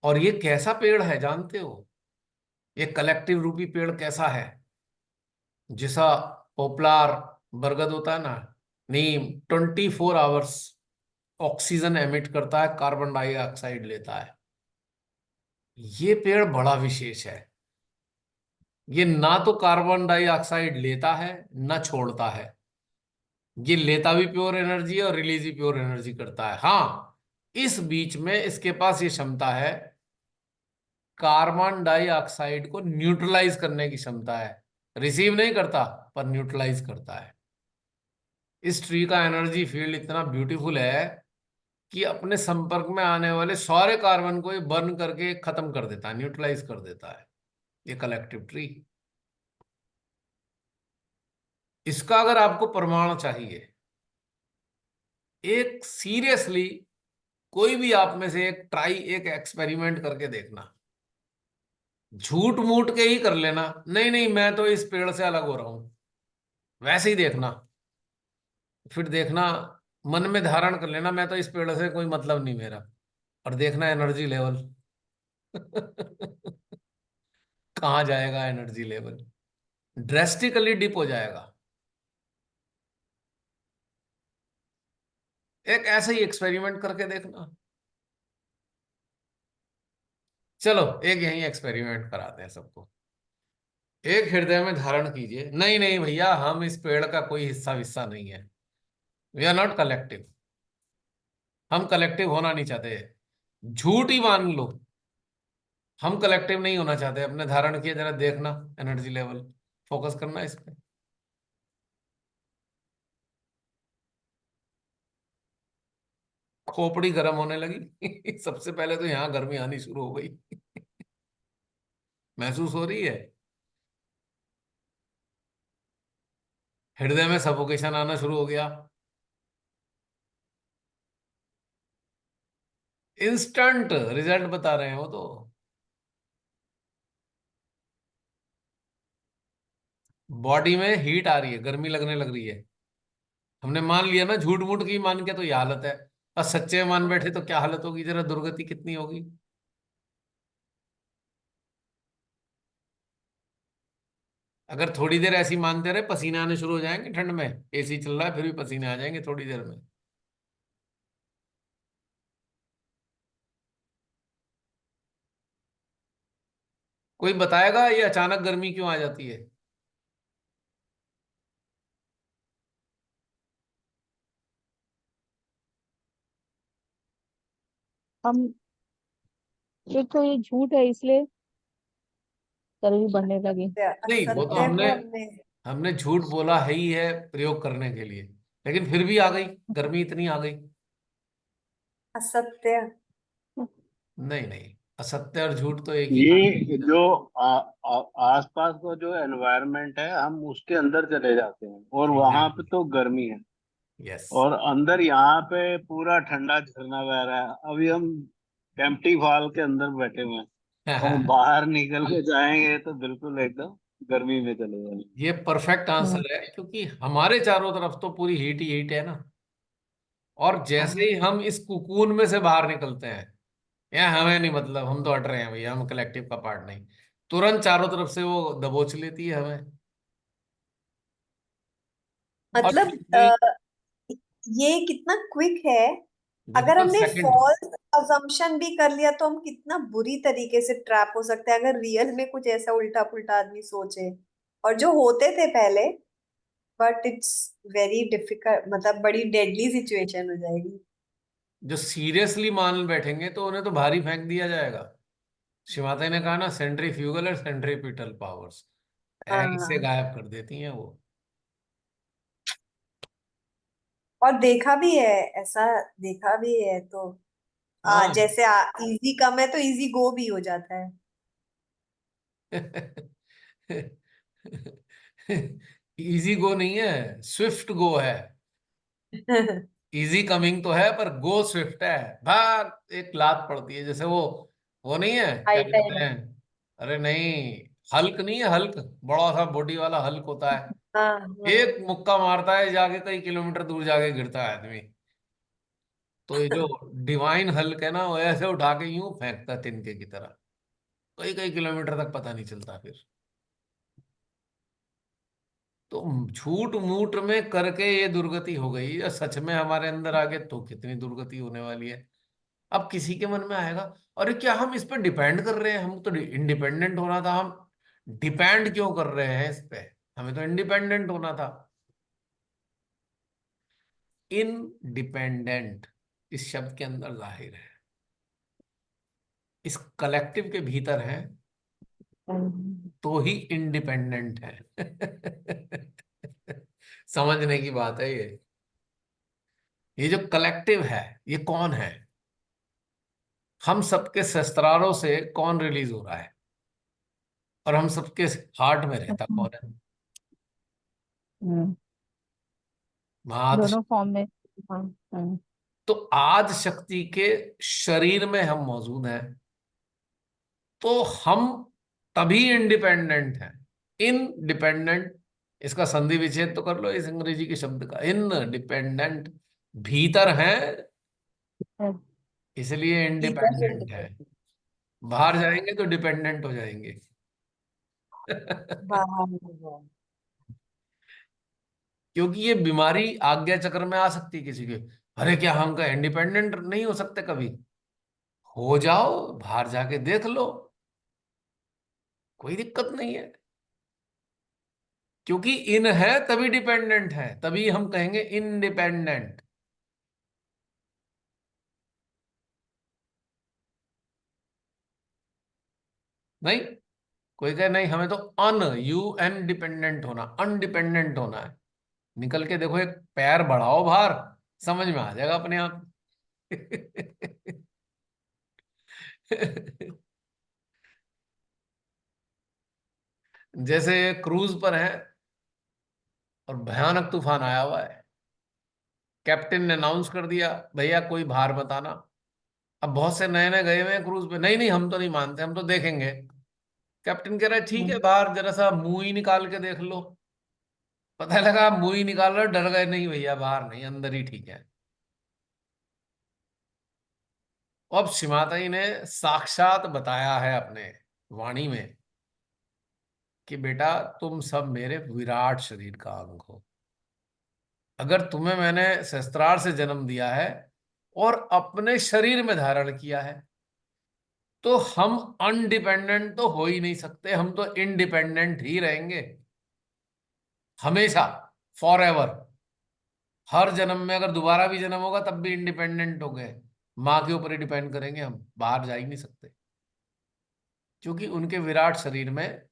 और ये कैसा पेड़ है जानते हो? ये कलेक्टिव रूपी पेड़ कैसा है? जैसा पोपलार, बरगद होता है ना, नीम, 24 आवर्स ऑक्सीजन एमिट करता है, कार्बन डाइऑक्साइड लेता है। ये पेड़ बड़ा विशेष है। ये ना तो कार्बन डाइऑक्साइड लेता है ना छोड़ता है, ये लेता भी प्योर एनर्जी है और रिलीज भी प्योर एनर्जी करता है। हाँ, इस बीच में इसके पास ये क्षमता है, कार्बन डाइऑक्साइड को न्यूट्रलाइज करने की क्षमता है। रिसीव नहीं करता पर न्यूट्रलाइज करता है। इस ट्री का एनर्जी फील्ड इतना ब्यूटीफुल है कि अपने संपर्क में आने वाले सारे कार्बन को ये बर्न करके खत्म कर देता है, न्यूट्रलाइज कर देता है, ये कलेक्टिव ट्री। इसका अगर आपको प्रमाण चाहिए, एक सीरियसली कोई भी आप में से एक एक्सपेरिमेंट करके देखना, झूठ मूठ के ही कर लेना, नहीं नहीं मैं तो इस पेड़ से अलग हो रहा हूं, वैसे ही देखना। फिर देखना, मन में धारण कर लेना मैं तो इस पेड़ से कोई मतलब नहीं मेरा, और देखना एनर्जी लेवल कहाँ जाएगा, एनर्जी लेवल ड्रेस्टिकली डिप हो जाएगा। एक ऐसा ही एक्सपेरिमेंट करके देखना। चलो एक यही एक्सपेरिमेंट कराते हैं सबको। एक हृदय में धारण कीजिए, नहीं नहीं भैया हम इस पेड़ का कोई हिस्सा विस्सा नहीं है, वी आर नॉट कलेक्टिव, हम कलेक्टिव होना नहीं चाहते। झूठ ही मान लो, हम कलेक्टिव नहीं होना चाहते। अपने धारण किए, जरा देखना एनर्जी लेवल। फोकस करना इस पे। खोपड़ी गर्म होने लगी सबसे पहले तो यहाँ गर्मी आनी शुरू हो गई महसूस हो रही है। हृदय में सफोकेशन आना शुरू हो गया। इंस्टेंट रिजल्ट बता रहे हैं वो तो। बॉडी में हीट आ रही है, गर्मी लगने लग रही है। हमने मान लिया ना, झूठ मूठ की मान के तो ये हालत है, और सच्चे मान बैठे तो क्या हालत होगी, जरा दुर्गति कितनी होगी। अगर थोड़ी देर ऐसी मानते रहे, पसीने आने शुरू हो जाएंगे ठंड में, एसी चल रहा है फिर भी पसीने आ जाएंगे थोड़ी देर में। कोई बताएगा ये अचानक गर्मी क्यों आ जाती है? हम, एक तो ये झूठ है इसलिए गर्मी बढ़ने लगी। नहीं, वो तो असत्य हमने को हमने हमने झूठ बोला है ही है प्रयोग करने के लिए, लेकिन फिर भी आ गई गर्मी, इतनी आ गई। असत्य। नहीं नहीं, असत्य और झूठ तो एक ही ये कहानी है। जो आसपास का जो एनवायरनमेंट है, हम उसके अंदर चले जाते हैं और वहां पे एग्जैक्टली। तो गर्मी है, यस। और अंदर यहाँ पे पूरा ठंडा झरना बह रहा है। अभी हम केम्प्टी फॉल के अंदर बैठे हुए हैं, और बाहर निकल के जाएंगे तो बिल्कुल एकदम गर्मी में चले जाएंगे। ये परफेक्ट हम्म। आंसर है, क्योंकि हमारे चारों तरफ तो पूरी हीट ही हीट है ना। और जैसे ही हाँ। हम इस कुकून में से बाहर निकलते हैं, या हमें नहीं मतलब, हम तो हट रहे हैं भैया, हम कलेक्टिव का पार्ट नहीं, तुरंत चारों तरफ से वो दबोच लेती है हमें। और मतलब क्योंकि ये कितना क्विक है। विद अगर इन हमने सेकंड। फॉल्स अजम्पशन भी कर लिया तो हम कितना बुरी तरीके से ट्रैप हो सकते हैं अगर रियल में कुछ ऐसा उल्टा पुल्टा आदमी सोचे, और जो होते थे पहले। बट इट्स वेरी डिफिकल्ट, मतलब बड़ी डेडली सिचुएशन हो जाएगी। जो सीरियसली मान बैठेंगे तो उन्हें तो भारी फेंक दिया जाएगा। शिवाते ने कहा ना, सेंट्रीफ्यूगल और सेंट्रीपिटल पावर्स ऐसे हाँ। गायब कर देती हैं वो। और देखा भी है, ऐसा देखा भी है तो हाँ जैसे इजी कम है तो इजी गो भी हो जाता है। इजी गो नहीं है, स्विफ्ट गो है। इजी कमिंग तो है, पर गो स्विफ्ट है। भाग, एक लात पड़ती है, जैसे वो नहीं है, क्या हाई कहते टाइम। हैं? अरे नहीं, हल्क नहीं है, हल्क बड़ा सा बॉडी वाला हल्क होता है। हाँ हाँ। एक मुक्का मारता है, जाके कई किलोमीटर दूर जाके गिरता है आदमी। तो ये जो डिवाइन हल्क है ना, वो ऐसे उठा के यूं फेंकता है तिनके की तरह, कई कई किलोमीटर तक पता नहीं चलता फिर। तो झूठ मूठ में करके ये दुर्गति हो गई, या सच में हमारे अंदर आ गए तो कितनी दुर्गति होने वाली है। अब किसी के मन में आएगा, अरे क्या हम इस पर डिपेंड कर रहे हैं, हम तो इंडिपेंडेंट होना था, हम डिपेंड क्यों कर रहे हैं इस पे, हमें तो इंडिपेंडेंट होना था। इनडिपेंडेंट इस शब्द के अंदर जाहिर है, इस कलेक्टिव के भीतर है, हम्म। तो ही इंडिपेंडेंट है समझने की बात है ये। ये जो कलेक्टिव है, ये कौन है? हम सबके शस्त्रारों से कौन रिलीज हो रहा है, और हम सबके हार्ट में रहता कौन है? हम्म, महाआदि। दोनों फॉर्म में। हाँ। हम्म। तो आदि शक्ति के शरीर में हम मौजूद हैं, तो हम तभी इंडिपेंडेंट हैं। इनडिपेंडेंट, इसका संधि विच्छेद तो कर लो इस अंग्रेजी के शब्द का, इन डिपेंडेंट, भीतर हैं इसलिए भीतर से इंडिपेंडेंट है। independent, बाहर हाँ। जाएंगे तो डिपेंडेंट हो जाएंगे बाहर नहीं है। क्योंकि ये बीमारी आज्ञा चक्र में आ सकती है किसी के। अरे क्या हम का इंडिपेंडेंट नहीं हो सकते कभी? हो जाओ, बाहर जाके देख लो, कोई दिक्कत नहीं है। क्योंकि इन है तभी डिपेंडेंट है, तभी हम कहेंगे इंडिपेंडेंट। नहीं, कोई कहे नहीं हमें तो UN डिपेंडेंट होना, अनडिपेंडेंट होना है। निकल के देखो, एक पैर बढ़ाओ बाहर, समझ में आ जाएगा अपने आप। जैसे क्रूज पर है और भयानक तूफान आया हुआ है, कैप्टन ने अनाउंस कर दिया भैया कोई बाहर मत आना। अब बहुत से नए नए गए हुए हैं क्रूज पे, नहीं नहीं हम तो नहीं मानते, हम तो देखेंगे। कैप्टन कह रहा है ठीक है, हम्म। बाहर जरा सा मुंह ही निकाल के देख लो। पता लगा आप मुंह ही निकाल रहे हो, डर गए, नहीं भैया बाहर नहीं, अंदर ही ठीक है। अब शिमाताई ने साक्षात बताया है अपने वाणी में कि बेटा तुम सब मेरे विराट शरीर का अंग हो। अगर तुम्हें मैंने शस्त्रार से जन्म दिया है और अपने शरीर में धारण किया है, तो हम अनडिपेंडेंट तो हो ही नहीं सकते, हम तो इंडिपेंडेंट ही रहेंगे हमेशा, फॉर एवर। हर जन्म में अगर दोबारा भी जन्म होगा तब भी इंडिपेंडेंट हो गए, माँ के ऊपर ही डिपेंड करेंगे, हम बाहर जा ही नहीं सकते। क्योंकि उनके विराट शरीर में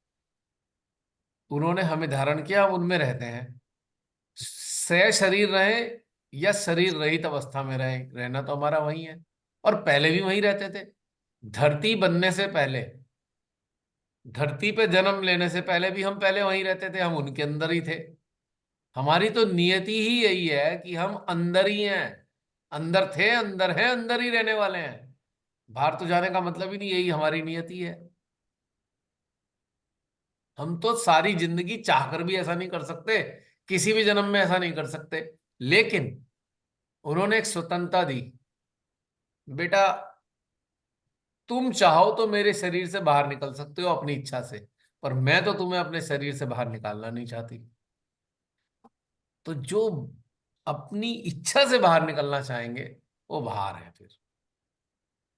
उन्होंने हमें धारण किया, हम उनमें रहते हैं। से शरीर रहे या शरीर रहित अवस्था में रहे, रहना तो हमारा वही है। और पहले भी वही रहते थे। धरती बनने से पहले, धरती पे जन्म लेने से पहले भी हम पहले वहीं रहते थे, हम उनके अंदर ही थे। हमारी तो नियति ही यही है कि हम अंदर ही हैं, अंदर थे, अंदर हैं, अंदर ही रहने वाले हैं। बाहर तो जाने का मतलब ही नहीं, यही हमारी नियति है। हम तो सारी जिंदगी चाहकर भी ऐसा नहीं कर सकते, किसी भी जन्म में ऐसा नहीं कर सकते। लेकिन उन्होंने एक स्वतंत्रता दी, बेटा तुम चाहो तो मेरे शरीर से बाहर निकल सकते हो अपनी इच्छा से, पर मैं तो तुम्हें अपने शरीर से बाहर निकालना नहीं चाहती। तो जो अपनी इच्छा से बाहर निकलना चाहेंगे वो बाहर है,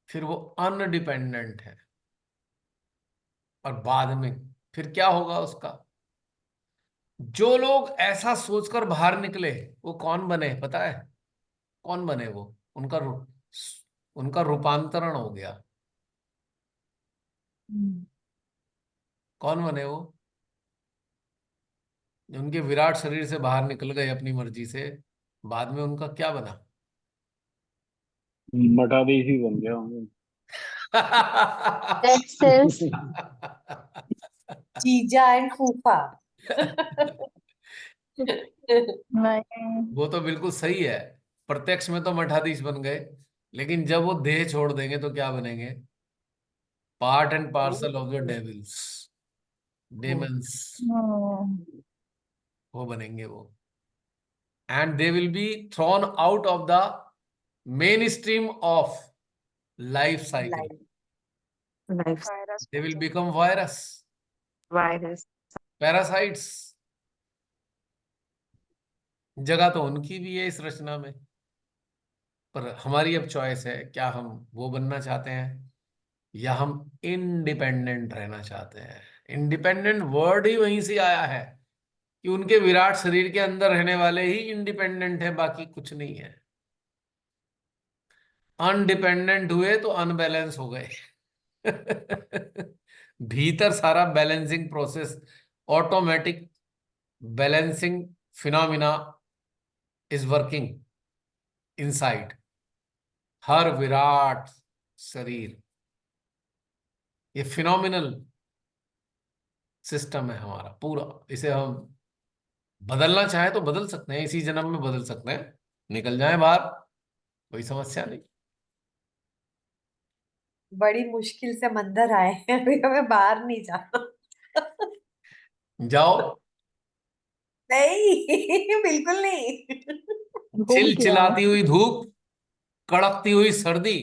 फिर वो अनडिपेंडेंट है। और बाद में फिर क्या होगा उसका? जो लोग ऐसा सोचकर बाहर निकले वो कौन बने पता है? कौन बने वो? उनका रूपांतरण हो गया। हम्म। कौन बने वो? उनके विराट शरीर से बाहर निकल गए अपनी मर्जी से, बाद में उनका क्या बना? मठाधीश ही बन गया होंगे। Dead cells. जीजा एंड फूफा। नहीं। वो तो बिल्कुल सही है, प्रत्यक्ष में तो मठाधीश बन गए, लेकिन जब वो देह छोड़ देंगे तो क्या बनेंगे? Part and parcel of the devils, demons, hmm. वो बनेंगे वो। And they will be thrown out of the main stream of life cycle. Life. Life. Virus they बन विल जाएंगे। Become virus, virus. पैरासाइट्स। जगह तो उनकी भी है इस रचना में, पर हमारी अब चॉइस है, क्या हम वो बनना चाहते हैं या हम इंडिपेंडेंट रहना चाहते हैं। इंडिपेंडेंट वर्ड ही वहीं से आया है कि उनके विराट शरीर के अंदर रहने वाले ही इंडिपेंडेंट है, बाकी कुछ नहीं है। अनडिपेंडेंट हुए तो अनबैलेंस हो गए। भीतर सारा balancing process, automatic balancing phenomena is working inside हर विराट शरीर। ये फिनोमिनल सिस्टम है हमारा पूरा। इसे हम बदलना चाहे तो बदल सकते हैं, इसी जन्म में बदल सकते हैं, निकल जाए बाहर, कोई समस्या नहीं। बड़ी मुश्किल से मंदिर आए हैं, अभी हमें बाहर नहीं जाना। जाओ। नहीं, बिल्कुल नहीं। घूम के आओ। चिलचिलाती हुई धूप, कड़कती हुई सर्दी,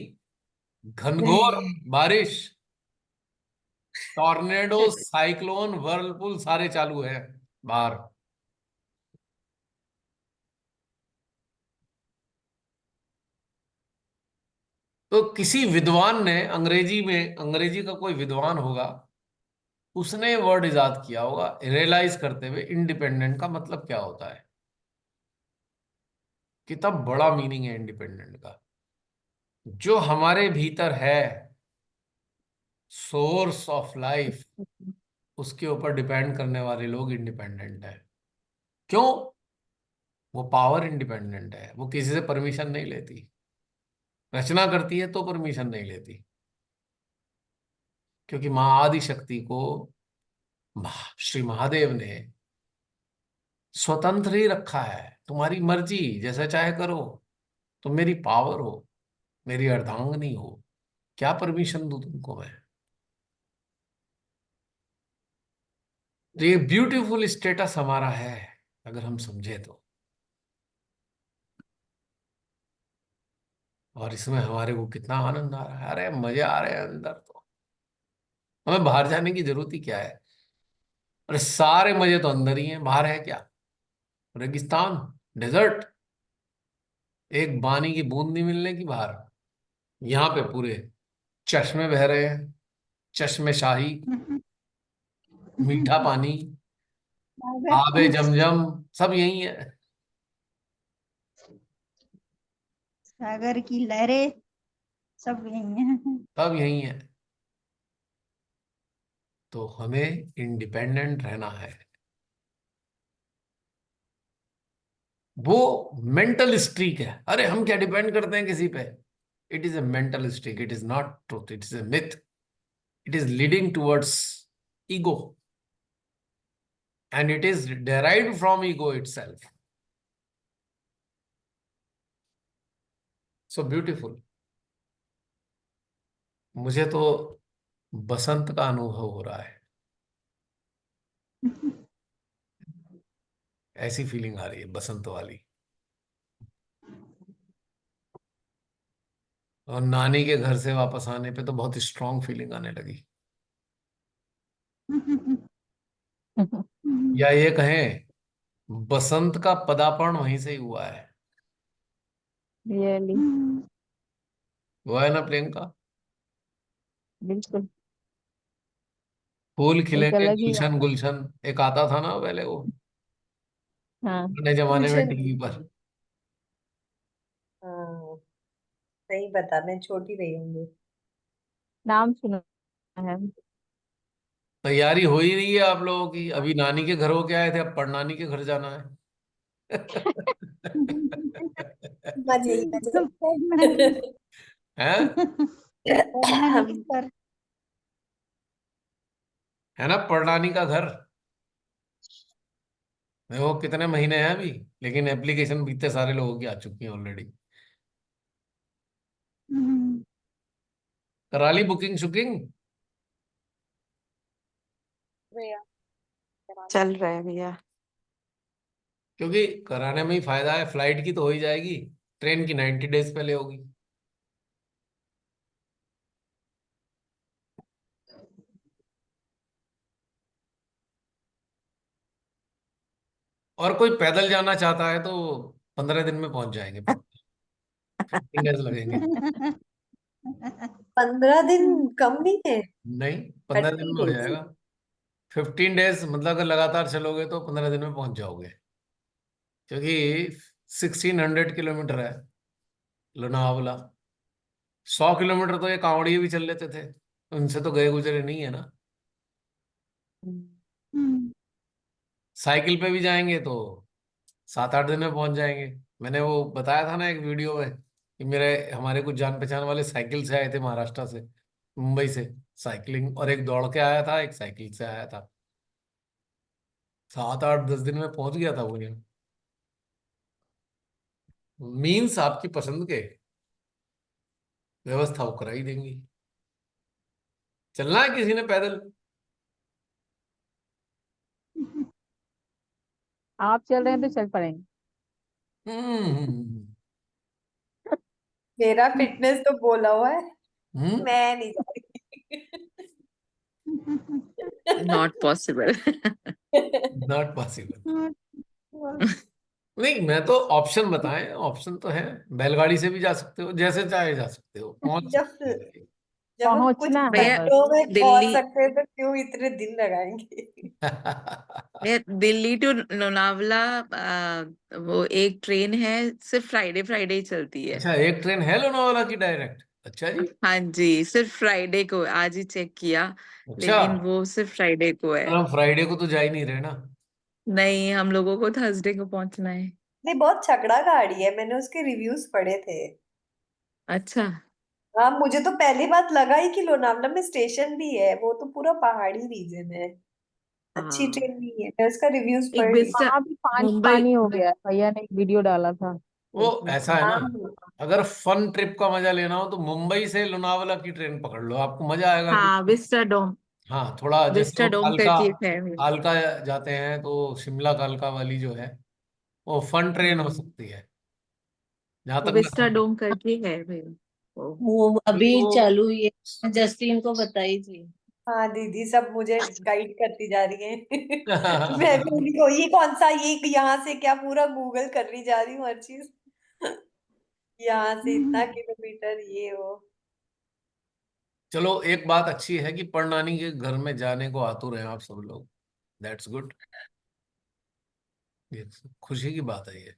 घनघोर बारिश, टॉर्नेडो, साइक्लोन, व्हर्लपूल सारे चालू है बाहर। तो किसी विद्वान ने अंग्रेजी में, अंग्रेजी का कोई विद्वान होगा, उसने वर्ड इजाद किया होगा रियलाइज करते हुए इंडिपेंडेंट का मतलब क्या होता है। कितना बड़ा मीनिंग है इंडिपेंडेंट का। जो हमारे भीतर है, सोर्स ऑफ लाइफ, उसके ऊपर डिपेंड करने वाले लोग इंडिपेंडेंट है। क्यों? वो पावर इंडिपेंडेंट है, वो किसी से परमिशन नहीं लेती। रचना करती है तो परमिशन नहीं लेती, क्योंकि माँ आदि शक्ति को श्री महादेव ने स्वतंत्र ही रखा है। तुम्हारी मर्जी, जैसा चाहे करो। तुम मेरी पावर हो, मेरी अर्धांगिनी हो, क्या परमिशन दूं तुमको मैं? तो ये ब्यूटीफुल स्टेटस हमारा है, अगर हम समझे तो। और इसमें हमारे को कितना आनंद आ रहा है, अरे मजे आ रहे हैं अंदर तो। हमें बाहर जाने की जरूरत ही क्या है? अरे सारे मजे तो अंदर ही हैं, बाहर है क्या? रेगिस्तान, डेजर्ट, एक पानी की बूंद नहीं मिलने की बाहर। यहाँ पे पूरे चश्मे बह रहे हैं, चश्मे शाही, मीठा पानी, आबे जमजम, सब यही है। सागर की लहरें सब यही है। सब यही है। तो हमें इंडिपेंडेंट रहना है। वो मेंटल स्ट्रीक है। अरे हम क्या डिपेंड करते हैं किसी पे? It is A mental streak, it is not truth, it is a myth, it is leading towards ego, and it is derived from ego itself. So beautiful. मुझे तो बसंत का अनुभव हो रहा है, ऐसी फीलिंग आ रही है बसंत वाली। और नानी के घर से वापस आने पे तो बहुत स्ट्रांग फीलिंग आने लगी। या ये कहें, बसंत का पदार्पण वहीं से ही हुआ है। रियली, हुआ है ना प्रियंका? बिल्कुल। फूल एक खिलेंगे अलग ही गुलशन गुलशन, एक आता था ना पहले वो, हाँ, पुराने जमाने में गुलशन। टीवी पर। हाँ, सही बता, मैं छोटी रही होंगी। नाम सुना है। तैयारी हो ही रही है आप लोगों की। अभी नानी के घर होके आए थे, अब परनानी के घर जाना है। मजे ही मजे। हैं? पर है ना परनानी का घर? वो कितने महीने हैं अभी, लेकिन एप्लीकेशन बीते सारे लोगों की आ चुकी है ऑलरेडी। करा ली बुकिंग शुकिंग? भैया चल रहा है भैया। क्योंकि कराने में ही फायदा है। फ्लाइट की तो हो ही जाएगी, ट्रेन की 90 डेज पहले होगी। और कोई पैदल जाना चाहता है तो 15 दिन में पहुंच जाएंगे, 15 डेज लगेंगे। 15 दिन कम नहीं है? नहीं, 15 दिन 30 में हो डेज जाएगा। 15 डेज मतलब अगर लगातार चलोगे तो 15 दिन में पहुंच जाओगे। क्योंकि 1600 किलोमीटर है लोनावाला। 100 किलोमीटर तो ये कांवड़िए भी चल लेते थे, उनसे तो गए गुजरे नहीं है ना। साइकिल पे भी जाएंगे तो 7-8 दिन में पहुंच जाएंगे। मैंने वो बताया था ना एक वीडियो में कि मेरे हमारे कुछ जान पहचान वाले साइकिल से आए थे महाराष्ट्र से, मुंबई से, साइकिलिंग। और एक दौड़ के आया था, एक साइकिल से आया था। 7-8-10 दिन में पहुंच गया था वो। मीन्स आपकी पसंद के व्यवस्था वो करा ही देंगी। चलना है किसी ने पैदल? आप चल रहे हैं तो चल पड़ेंगे। हम्म। मेरा फिटनेस तो बोला हुआ है, हम्म। मैं नहीं जा रही। Not possible. Not possible. नहीं, मैं तो ऑप्शन बताएं, ऑप्शन तो है। बैलगाड़ी से भी जा सकते हो, जैसे चाहे जा सकते हो, पहुंच जब सकते हो भाई। जब हम कुछ पहुंचना है भैया बस। घंटों में पहुंच दिल्ली सकते हैं तो क्यों इतने दिन लगाएंगे? भैया दिल्ली टू लोनावला वो एक ट्रेन है, सिर्फ फ्राइडे फ्राइडे ही चलती है। अच्छा, एक ट्रेन है लोनावाला की डायरेक्ट? अच्छा जी। हाँ जी, सिर्फ फ्राइडे को, आज ही चेक किया, अच्छा, लेकिन वो सिर्फ फ्राइडे को है। और हम फ्राइडे को तो जा ही नहीं रहे ना। नहीं, हम लोगों को थर्सडे को पहुंचना है। नहीं, बहुत छकड़ा गाड़ी है, मैंने उसके रिव्यूज पढ़े थे। अच्छा। हाँ, मुझे तो पहली बात लगा ही कि लोनावला में स्टेशन भी है, वो तो पूरा पहाड़ी रीजन है। अच्छी हाँ, ट्रेन नहीं है, मैं उसका रिव्यूज एक पढ़ रही थी। बिस्टा वहां भी पानी मुंबई। पानी हो गया, भैया ने एक वीडियो डाला था वो उसमें। ऐसा है ना, हाँ, अगर फन ट्रिप का मजा लेना हो तो मुंबई से लोनावाला की ट्रेन पकड़ लो, आपको मजा आएगा कि। हाँ, विस्टाडोम। हाँ, थोड़ा जैसे वो विस्टाडोम कालका, करके एक है। कालका जाते हैं तो शिमला कालका वाली जो है, वो फन ट्रेन हो हम्म। सकती है, जहां वो तक मैं समझ। विस्टाडोम करके है भाई। ओ। वो अभी वो चालू हुई है, जस्टिन को बताई थी। हाँ दीदी सब मुझे गाइड करती जा रही है। मैं भी उन्हीं को, ये कौन सा, ये यहाँ से क्या, पूरा गूगल कर रही जा रही हूँ हर चीज। यहाँ से इतना किलोमीटर, ये वो। चलो, एक बात अच्छी है कि परनानी के घर में जाने को आतुर हैं आप सब लोग। That's good. ये खुशी की बात है ये।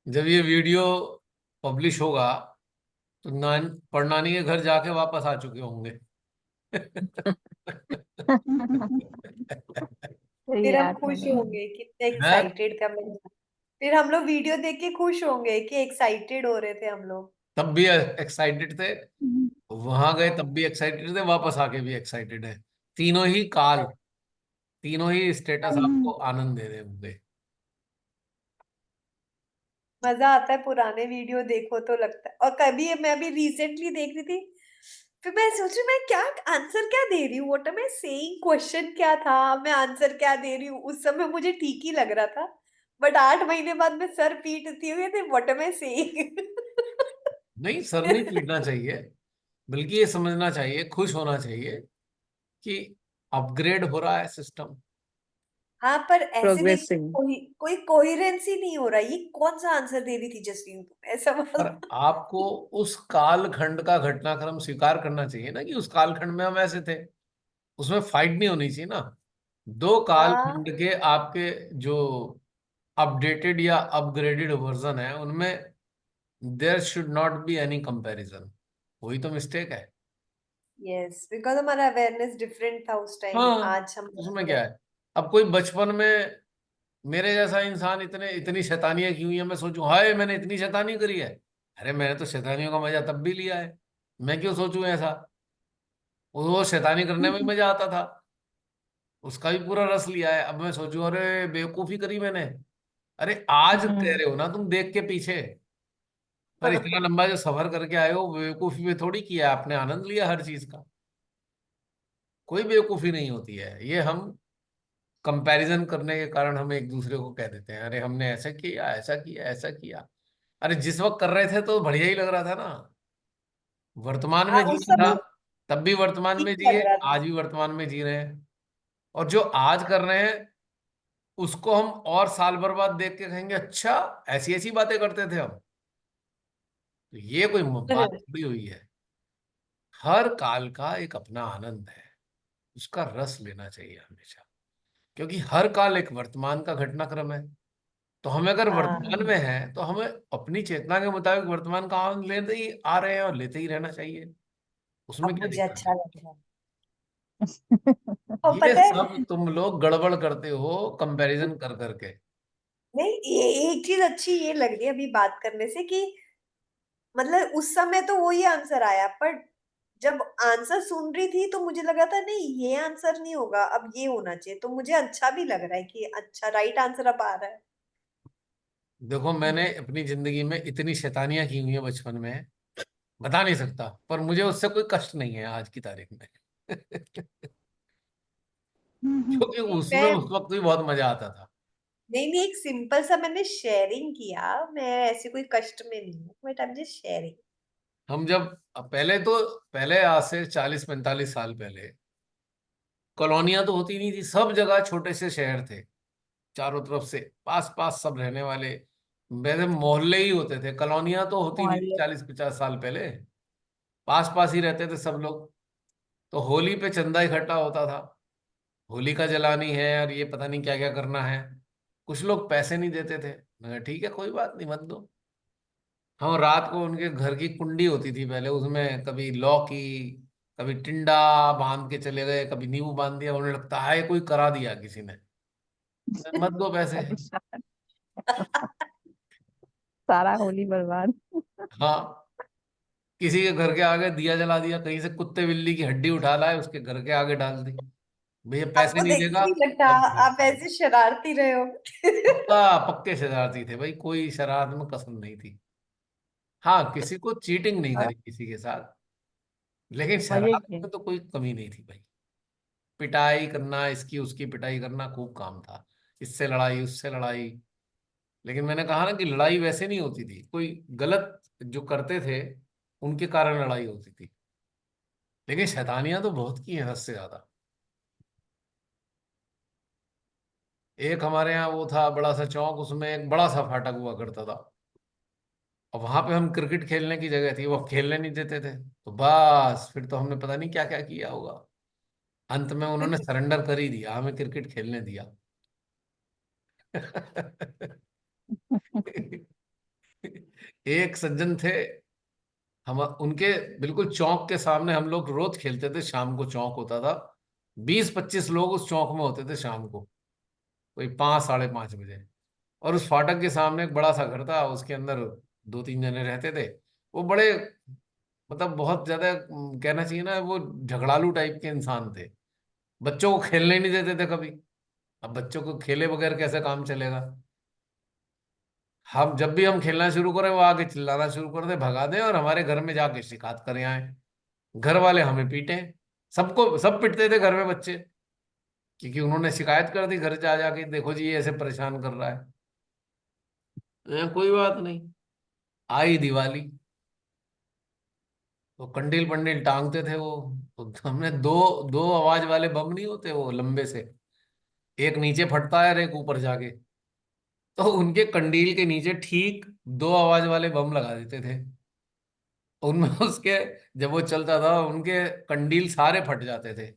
जब ये वीडियो पब्लिश होगा तो परनानी के घर जाके वापस आ चुके होंगे। सही फिर है, हम 8 खुश महीने में। होंगे, कितने हैं? एक्साइटेड का मैं। फिर हम लोग वीडियो देख के खुश होंगे कि एक्साइटेड हो रहे थे हम लोग। तब भी एक्साइटेड थे, वहां गए हाँ, तब भी एक्साइटेड थे, वापस आके भी एक्साइटेड है। तीनों ही काल, तीनों ही स्टेटस आपको आनंद दे रहे होंगे। मजा आता है पुराने वीडियो देखो तो लगता है। और कभी मैं अभी रिसेंटली देख रही थी, फिर मैं सोच रही मैं क्या आंसर क्या दे रही हूँ, what am I saying, question क्या था, मैं आंसर क्या दे रही हूँ। उस समय मुझे ठीक ही लग रहा था, बट 8 महीने बाद मैं सर पीटती हुई थी, व्हाट एम आई सेइंग। नहीं, सर नहीं पीटना चाहिए, बल्कि ये समझना चाहिए, खुश होना चाहिए कि अपग्रेड हो रहा है सिस्टम। हाँ, पर ऐसे देख के प्रोग्रेसिंग। कोई कोहिरेंस ही नहीं हो रहा, ये कौन सा आंसर दे रही थी जसलीन तुम, ऐसा पर वाला। आपको उस कालखंड का घटनाक्रम स्वीकार करना चाहिए ना, कि उस कालखंड में हम ऐसे थे। उसमें फाइट नहीं होनी चाहिए ना। दो कालखंड हाँ, के आपके जो अपडेटेड या अपग्रेडेड वर्जन है, उनमें there should not be any comparison. वही तो मिस्टेक है। यस, बिकॉज हमारा अवेयरनेस डिफरेंट था उस टाइम, हाँ, आज हम उसमें क्या है। अब कोई बचपन में मेरे जैसा इंसान इतने इतनी शैतानियां की हुई है, मैं सोचूं हाय मैंने इतनी शैतानी करी है। अरे मैंने तो शैतानियों का मजा तब भी लिया है, मैं क्यों सोचूं ऐसा। वो शैतानी करने में भी मजा आता था, उसका भी पूरा रस लिया है। अब मैं सोचूं अरे बेवकूफी करी मैंने। अरे आज कह हम्म। रहे हो ना तुम देख के पीछे, पर इतना लंबा जो सफर करके आए हो, बेवकूफी में थोड़ी किया, आपने आनंद लिया हर चीज का। कोई बेवकूफी नहीं होती है, ये हम कंपैरिजन करने के कारण हम एक दूसरे को कह देते हैं अरे हमने ऐसा किया, ऐसा किया, ऐसा किया। अरे जिस वक्त कर रहे थे तो बढ़िया ही लग रहा था ना। वर्तमान हाँ, में उस जीना था, समय तब भी वर्तमान ठीक में लग जिए, रहा आज था। भी वर्तमान में जी रहे हैं। और जो आज कर रहे हैं उसको हम और साल भर बाद देख के कहेंगे अच्छा ऐसी ऐसी बातें करते थे हम। तो ये कोई बात थोड़ी हुई है। हर काल का एक अपना आनंद है, उसका रस लेना चाहिए हमेशा, क्योंकि हर काल एक वर्तमान का घटनाक्रम है। तो हमें अगर हाँ, वर्तमान में है तो हमें अपनी चेतना के मुताबिक वर्तमान का आनंद लेते ही आ रहे हैं और लेते ही रहना चाहिए। उसमें अब क्या मुझे दिक्कत अच्छा है। लग रहा है। और ये पता है, सब तुम लोग गड़बड़ करते हो कंपैरिजन कर करके। नहीं, ये एक चीज अच्छी ये लग रही है अभी बात करने से कि मतलब उस समय तो वही आंसर आया, पर जब आंसर सुन रही थी तो मुझे लगा था नहीं ये आंसर नहीं होगा, अब ये होना चाहिए, तो मुझे अच्छा भी लग रहा है कि अच्छा राइट आंसर अब आ रहा है। देखो, मैंने अपनी जिंदगी में इतनी शैतानियां की हुई है बचपन में, बता नहीं सकता, पर मुझे उससे कोई कष्ट नहीं है आज की तारीख में। क्योंकि नहीं, उसमें मैं उस वक्त भी बहुत मजा आता था। नहीं नहीं, एक सिंपल सा मैंने शेयरिंग किया, मैं ऐसे कोई कष्ट में नहीं हूँ, but I am just sharing. हम जब पहले तो, पहले आज से 40-45 साल पहले कॉलोनियां तो होती नहीं थी, सब जगह छोटे से शहर थे, चारों तरफ से पास पास सब रहने वाले, वैसे मोहल्ले ही होते थे। कॉलोनियां तो होती नहीं थी मोहल्ले। 40-50 साल पहले, पास पास ही रहते थे सब लोग। तो होली पे चंदा इकट्ठा होता था, होली का जलानी है और ये पता नहीं क्या क्या करना है। कुछ लोग पैसे नहीं देते थे, मैं कहा, ठीक है कोई बात नहीं, मत दो। हम रात को उनके घर की कुंडी होती थी पहले, उसमें कभी लौकी, कभी टिंडा बांध के चले गए, कभी नींबू बांध दिया, उन्हें लगता है कोई करा दिया किसी ने, मत दो पैसे। अच्छा, सारा होली बर्बाद। हाँ, किसी के घर के आगे दिया जला दिया, कहीं से कुत्ते बिल्ली की हड्डी उठा लाए उसके घर के आगे डाल दी, भैया पैसे आपको नहीं देख के देगा नहीं लगता तब घर आप पे आओ। ऐसे शरारती रहे हो? पक्का पक्के शरारती थे भाई, कोई शरारत में कसर नहीं थी। हाँ, किसी को चीटिंग नहीं हाँ, करी किसी के साथ, लेकिन मजे शरारत किए। में तो कोई कमी नहीं थी भाई। पिटाई करना, इसकी उसकी पिटाई करना खूब काम था, इससे लड़ाई उससे लड़ाई। लेकिन मैंने कहा ना कि लड़ाई वैसे नहीं होती थी, कोई गलत जो करते थे उनके कारण लड़ाई होती थी। लेकिन शैतानियां तो बहुत की हैं, हद से ज्यादा। एक हमारे यहाँ वो था बड़ा सा चौक, उसमें एक बड़ा सा फाटक हुआ करता था, और वहां पे हम क्रिकेट खेलने की जगह थी, वो खेलने नहीं देते थे, तो बस फिर तो हमने पता नहीं क्या क्या किया होगा। अंत में उन्होंने सरेंडर कर ही दिया, हमें क्रिकेट खेलने दिया। एक सज्जन थे, हम उनके बिल्कुल चौक के सामने हम लोग रोज खेलते थे, शाम को चौक होता था, 20-25 लोग उस चौक में होते थे शाम को, कोई 5, 5:30 बजे। और उस फाटक के सामने एक बड़ा सा घर था, उसके अंदर 2-3 जने रहते थे। वो बड़े, मतलब बहुत ज्यादा कहना चाहिए ना, वो झगड़ालू टाइप के इंसान थे। बच्चों को खेलने ही नहीं देते थे कभी। अब बच्चों को खेले बगैर कैसे काम चलेगा। हम जब भी हम खेलना शुरू करें, वो आके चिल्लाना शुरू कर दे, भगा दे, और हमारे घर में जाके शिकायत करे आए, घर वाले हमें पीटे। सबको सब पिटते थे घर में बच्चे, क्योंकि उन्होंने शिकायत कर दी घर जा जाके, देखो जी ये ऐसे परेशान कर रहा है। कोई बात नहीं। आई दिवाली, तो कंडील पंडील टांगते थे वो, तो हमने दो दो आवाज वाले बम नहीं होते वो लंबे से, एक नीचे फटता है और एक ऊपर जाके, तो उनके कंडील के नीचे ठीक 2 आवाज वाले बम लगा देते थे उनमें। उसके जब वो चलता था उनके कंडील सारे फट जाते थे,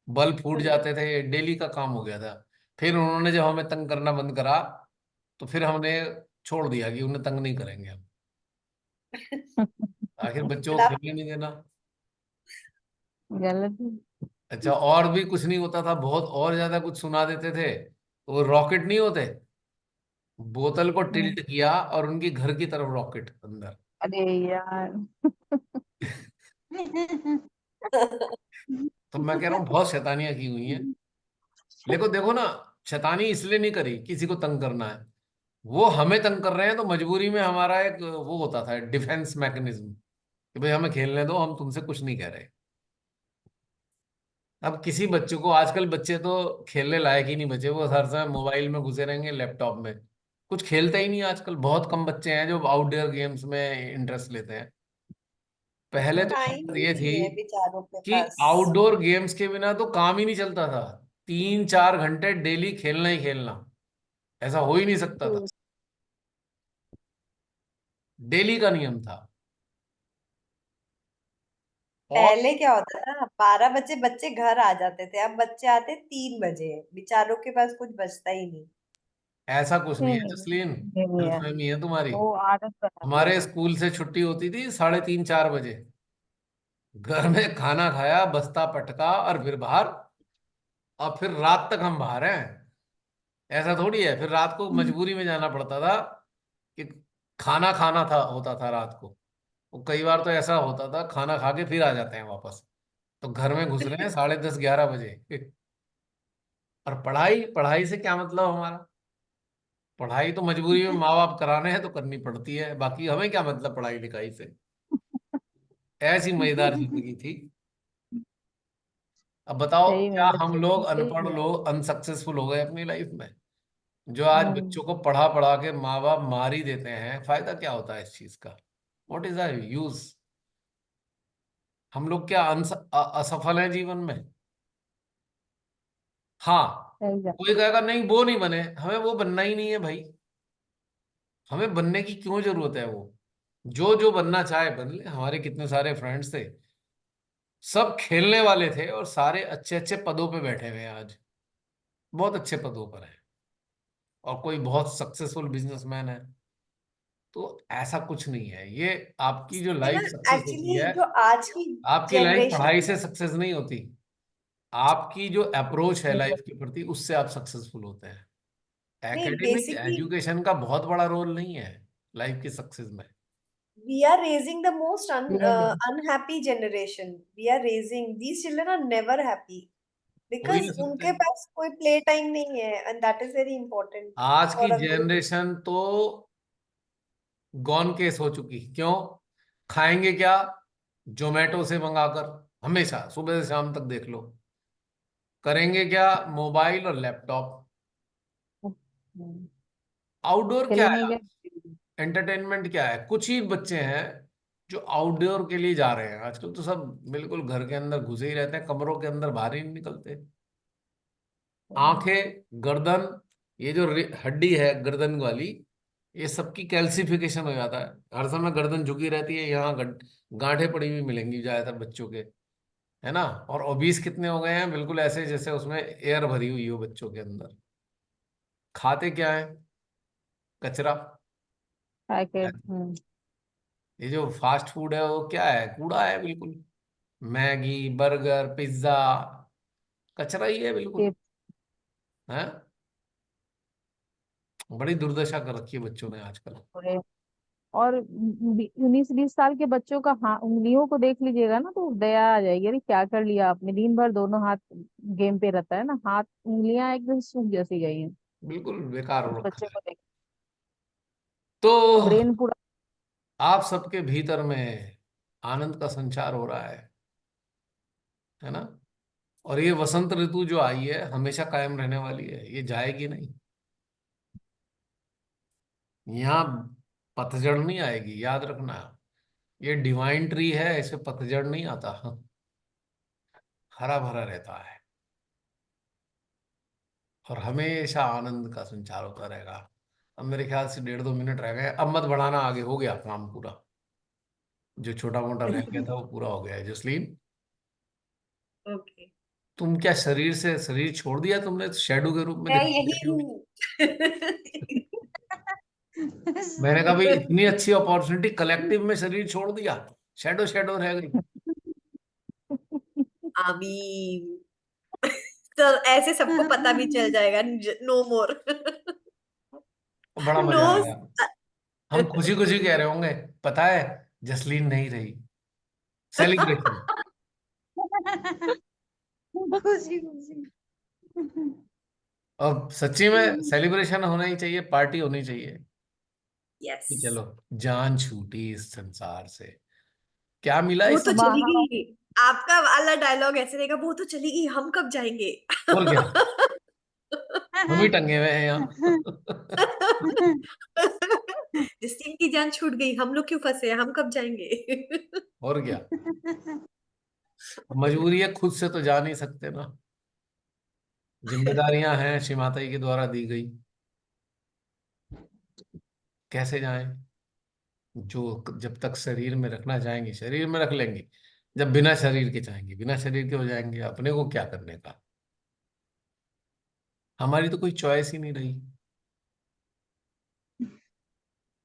बल्ब फूट जाते थे, डेली का काम हो गया था। फिर उन्होंने जब हमें तंग करना बंद करा, तो फिर हमने छोड़ दिया कि उन्हें तंग नहीं करेंगे हम, आखिर बच्चों बट को आप खेलने नहीं देना। गलत है। अच्छा, और भी कुछ नहीं होता था, बहुत और ज्यादा कुछ सुना देते थे। वो रॉकेट नहीं होते, बोतल को हम्म, टिल्ट किया और उनकी घर की तरफ रॉकेट अंदर। अरे यार। तो मैं कह रहा हूँ बहुत शैतानियां की हुई हैं। लेकिन देखो ना, शैतानी इसलिए नहीं करी किसी को तंग करना है, वो हमें तंग कर रहे हैं, तो मजबूरी में हमारा एक वो होता था डिफेंस मैकेनिज्म, कि भाई हमें खेलने दो, हम तुमसे कुछ नहीं कह रहे। अब किसी बच्चों को, आजकल बच्चे तो खेलने लायक ही नहीं बचे, वो हर समय मोबाइल में घुसे रहेंगे, लैपटॉप में, कुछ खेलते ही नहीं आजकल। बहुत कम बच्चे हैं जो आउटडोर गेम्स में इंटरेस्ट लेते हैं। पहले तो टाइम बात ही ये थी नहीं है बेचारों के कि पास। आउटडोर गेम्स के बिना तो काम ही नहीं चलता था, 3-4 घंटे डेली खेलना ही खेलना, ऐसा हो ही नहीं सकता था, तो डेली का नियम था। और पहले क्या होता था, 12 बजे बच्चे घर आ जाते थे, अब बच्चे आते 3 बजे, बेचारों के पास कुछ बचता ही नहीं। ऐसा कुछ नहीं नहीं है नहीं जसलीन, नहीं नहीं है। गलतफहमी है तुम्हारी। वो आदत बना दिया हमारे है। स्कूल से छुट्टी होती थी 3:30-4 बजे, घर में खाना खाया, बस्ता पटका, और फिर बाहर, और फिर रात तक हम बाहर हैं। ऐसा थोड़ी है, फिर रात को मजबूरी में जाना पड़ता था कि खाना खाना था, होता था रात को। वो कई बार तो ऐसा होता था खाना खा के फिर आ जाते हैं वापस, तो घर में घुस रहे हैं 10:30-11 बजे। और पढ़ाई पढ़ाई से क्या मतलब हमारा, पढ़ाई तो मजबूरी में माँ बाप कराने हैं तो करनी पड़ती है, बाकी हमें क्या मतलब पढ़ाई लिखाई से। ऐसी मजेदार जिंदगी थी। अब बताओ, सही क्या में हम बच्चे लोग सीखते ही अनपढ़ है। लोग अनसक्सेसफुल हो गए अपनी लाइफ में, जो आज हम्म। बच्चों को पढ़ा पढ़ा के माँ बाप मार ही देते हैं, फायदा क्या होता है इस चीज का, व्हाट इज द यूज। हम लोग क्या असफल हैं जीवन में। हाँ, सही जा। कोई कहेगा नहीं वो नहीं बने, हमें वो बनना ही नहीं है भाई, हमें बनने की क्यों जरूरत है वो, जो जो बनना चाहे बन ले। हमारे कितने सारे फ्रेंड्स थे, सब खेलने वाले थे, और सारे अच्छे अच्छे पदों पे बैठे हुए हैं आज, बहुत अच्छे पदों पर हैं, और कोई बहुत सक्सेसफुल बिजनेसमैन है। तो ऐसा कुछ नहीं है, ये आपकी जो लाइफ सक्सेस होती एक्चुअली है, जो आज की आपकी लाइफ जनरेशन, पढ़ाई से सक्सेस नहीं होती, आपकी जो अप्रोच है लाइफ के प्रति उससे आप सक्सेसफुल होते हैं। नहीं एकेडमिक बेसिकली एजुकेशन का बहुत बड़ा रोल नहीं है लाइफ की सक्सेस में। we are raising the most ये unhappy generation. We are raising, these children are never happy हो ही because नहीं सकते। उनके पास कोई play time नहीं है, and that is very important आज की for a growth. जनरेशन तो गॉन केस हो चुकी। क्यों? खाएंगे क्या? जोमेटो से मंगाकर, हमेशा सुबह से शाम तक देख लो। करेंगे क्या? मोबाइल और लैपटॉप। आउटडोर क्या खेलेंगे है? क्या? एंटरटेनमेंट क्या है? कुछ ही बच्चे हैं जो आउटडोर के लिए जा रहे हैं। आजकल तो सब बिल्कुल घर के अंदर घुसे ही रहते हैं, कमरों के अंदर बाहर ही नहीं निकलते। आंखें, गर्दन, ये जो हड्डी है गर्दन वाली, ये सबकी कैल्सिफिकेशन हो जाता है। हर समय गर्दन झुकी रहती है, यहाँ गांठें पड़ी हुई मिलेंगी ज्यादातर बच्चों के, है ना। और ओबीस कितने हो गए हैं, बिल्कुल ऐसे जैसे उसमें एयर भरी हुई हो बच्चों के अंदर। खाते क्या है? कचरा। पैकेट। ये जो फास्ट फूड है वो क्या है? कूड़ा है बिल्कुल। मैगी, बर्गर, पिज्जा, कचरा ही है बिल्कुल। है, बड़ी दुर्दशा कर रखी है बच्चों ने आजकल। और 19-20 साल के बच्चों का उंगलियों को देख लीजिएगा ना तो दया आ जाएगी, अरे क्या कर लिया आपने, दिन भर दोनों हाथ गेम पे रहता है ना, हाथ उंगलियां एकदम सूख जैसी गई हैं बिल्कुल बेकार उस हो रखा बच्चे है। को देख। तो ब्रेन पूरा। आप सबके भीतर में आनंद का संचार हो रहा है ना। और ये वसंत ऋतु जो आई है हमेशा कायम रहने वाली है, ये जाएगी नहीं। यहाँ पतझड़ नहीं आएगी, याद रखना। ये डिवाइन ट्री है, इसे पतझड़ नहीं आता, हरा भरा रहता है और हमेशा आनंद का संचार होता रहेगा। अब मेरे ख्याल से 1.5-2 मिनट रह गए, अब मत बढ़ाना, आगे हो गया काम पूरा। जो छोटा मोटा रह गया था वो पूरा हो गया है। जसलीन, ओके, तुम क्या शरीर से शरीर छोड़ दिया तुमने? शैडो के रूप में मैं दिखाई यही देती हो। हूँ। मैंने कहा भाई इतनी अच्छी अपॉर्चुनिटी, कलेक्टिव में शरीर छोड़ दिया, शैडो शैडो रह गई। आमीन। तो ऐसे सबको पता भी चल जाएगा, नो मोर। बड़ा नो। मजा आया। हम खुशी खुशी कह रहे होंगे, पता है जसलीन नहीं रही। सेलिब्रेशन। खुशी खुशी। और सच्ची में सेलिब्रेशन होना ही चाहिए, पार्टी होनी चाहिए यस, कि चलो जान छूटी इस संसार से, क्या मिला वो इस तो संसार। चली गई। आपका वाला डायलॉग ऐसे रहेगा, वो तो चली गई, हम कब जाएंगे? और क्या, हम ही टंगे हुए हैं यहाँ। जस्टिन की जान छूट गई, हम लोग क्यों फंसे हैं, हम कब जाएंगे? और क्या, मजबूरी है, खुद से तो जा नहीं सकते ना, जिम्मेदारियां हैं श्रीमाता के द्वारा दी गई, कैसे जाएं। जो जब तक शरीर में रखना चाहेंगे शरीर में रख लेंगे, जब बिना शरीर के चाहेंगे बिना शरीर के हो जाएंगे। अपने को क्या करने का, हमारी तो कोई चॉइस ही नहीं रही।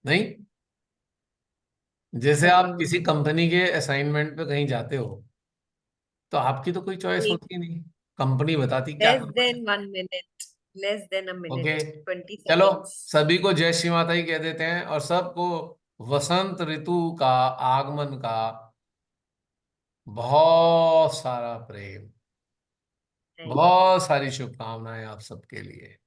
नहीं, जैसे आप किसी कंपनी के असाइनमेंट पे कहीं जाते हो तो आपकी तो कोई चॉइस होती ही नहीं, कंपनी बताती क्या लेस करना है। देन 1 मिनट, लेस देन अ ओके, मिनट, 20 चलो सेकेंड्स। सभी को जय श्री माता ही कह देते हैं और सबको वसंत ऋतु का आगमन का बहुत सारा प्रेम, बहुत सारी शुभकामनाएं आप सबके लिए।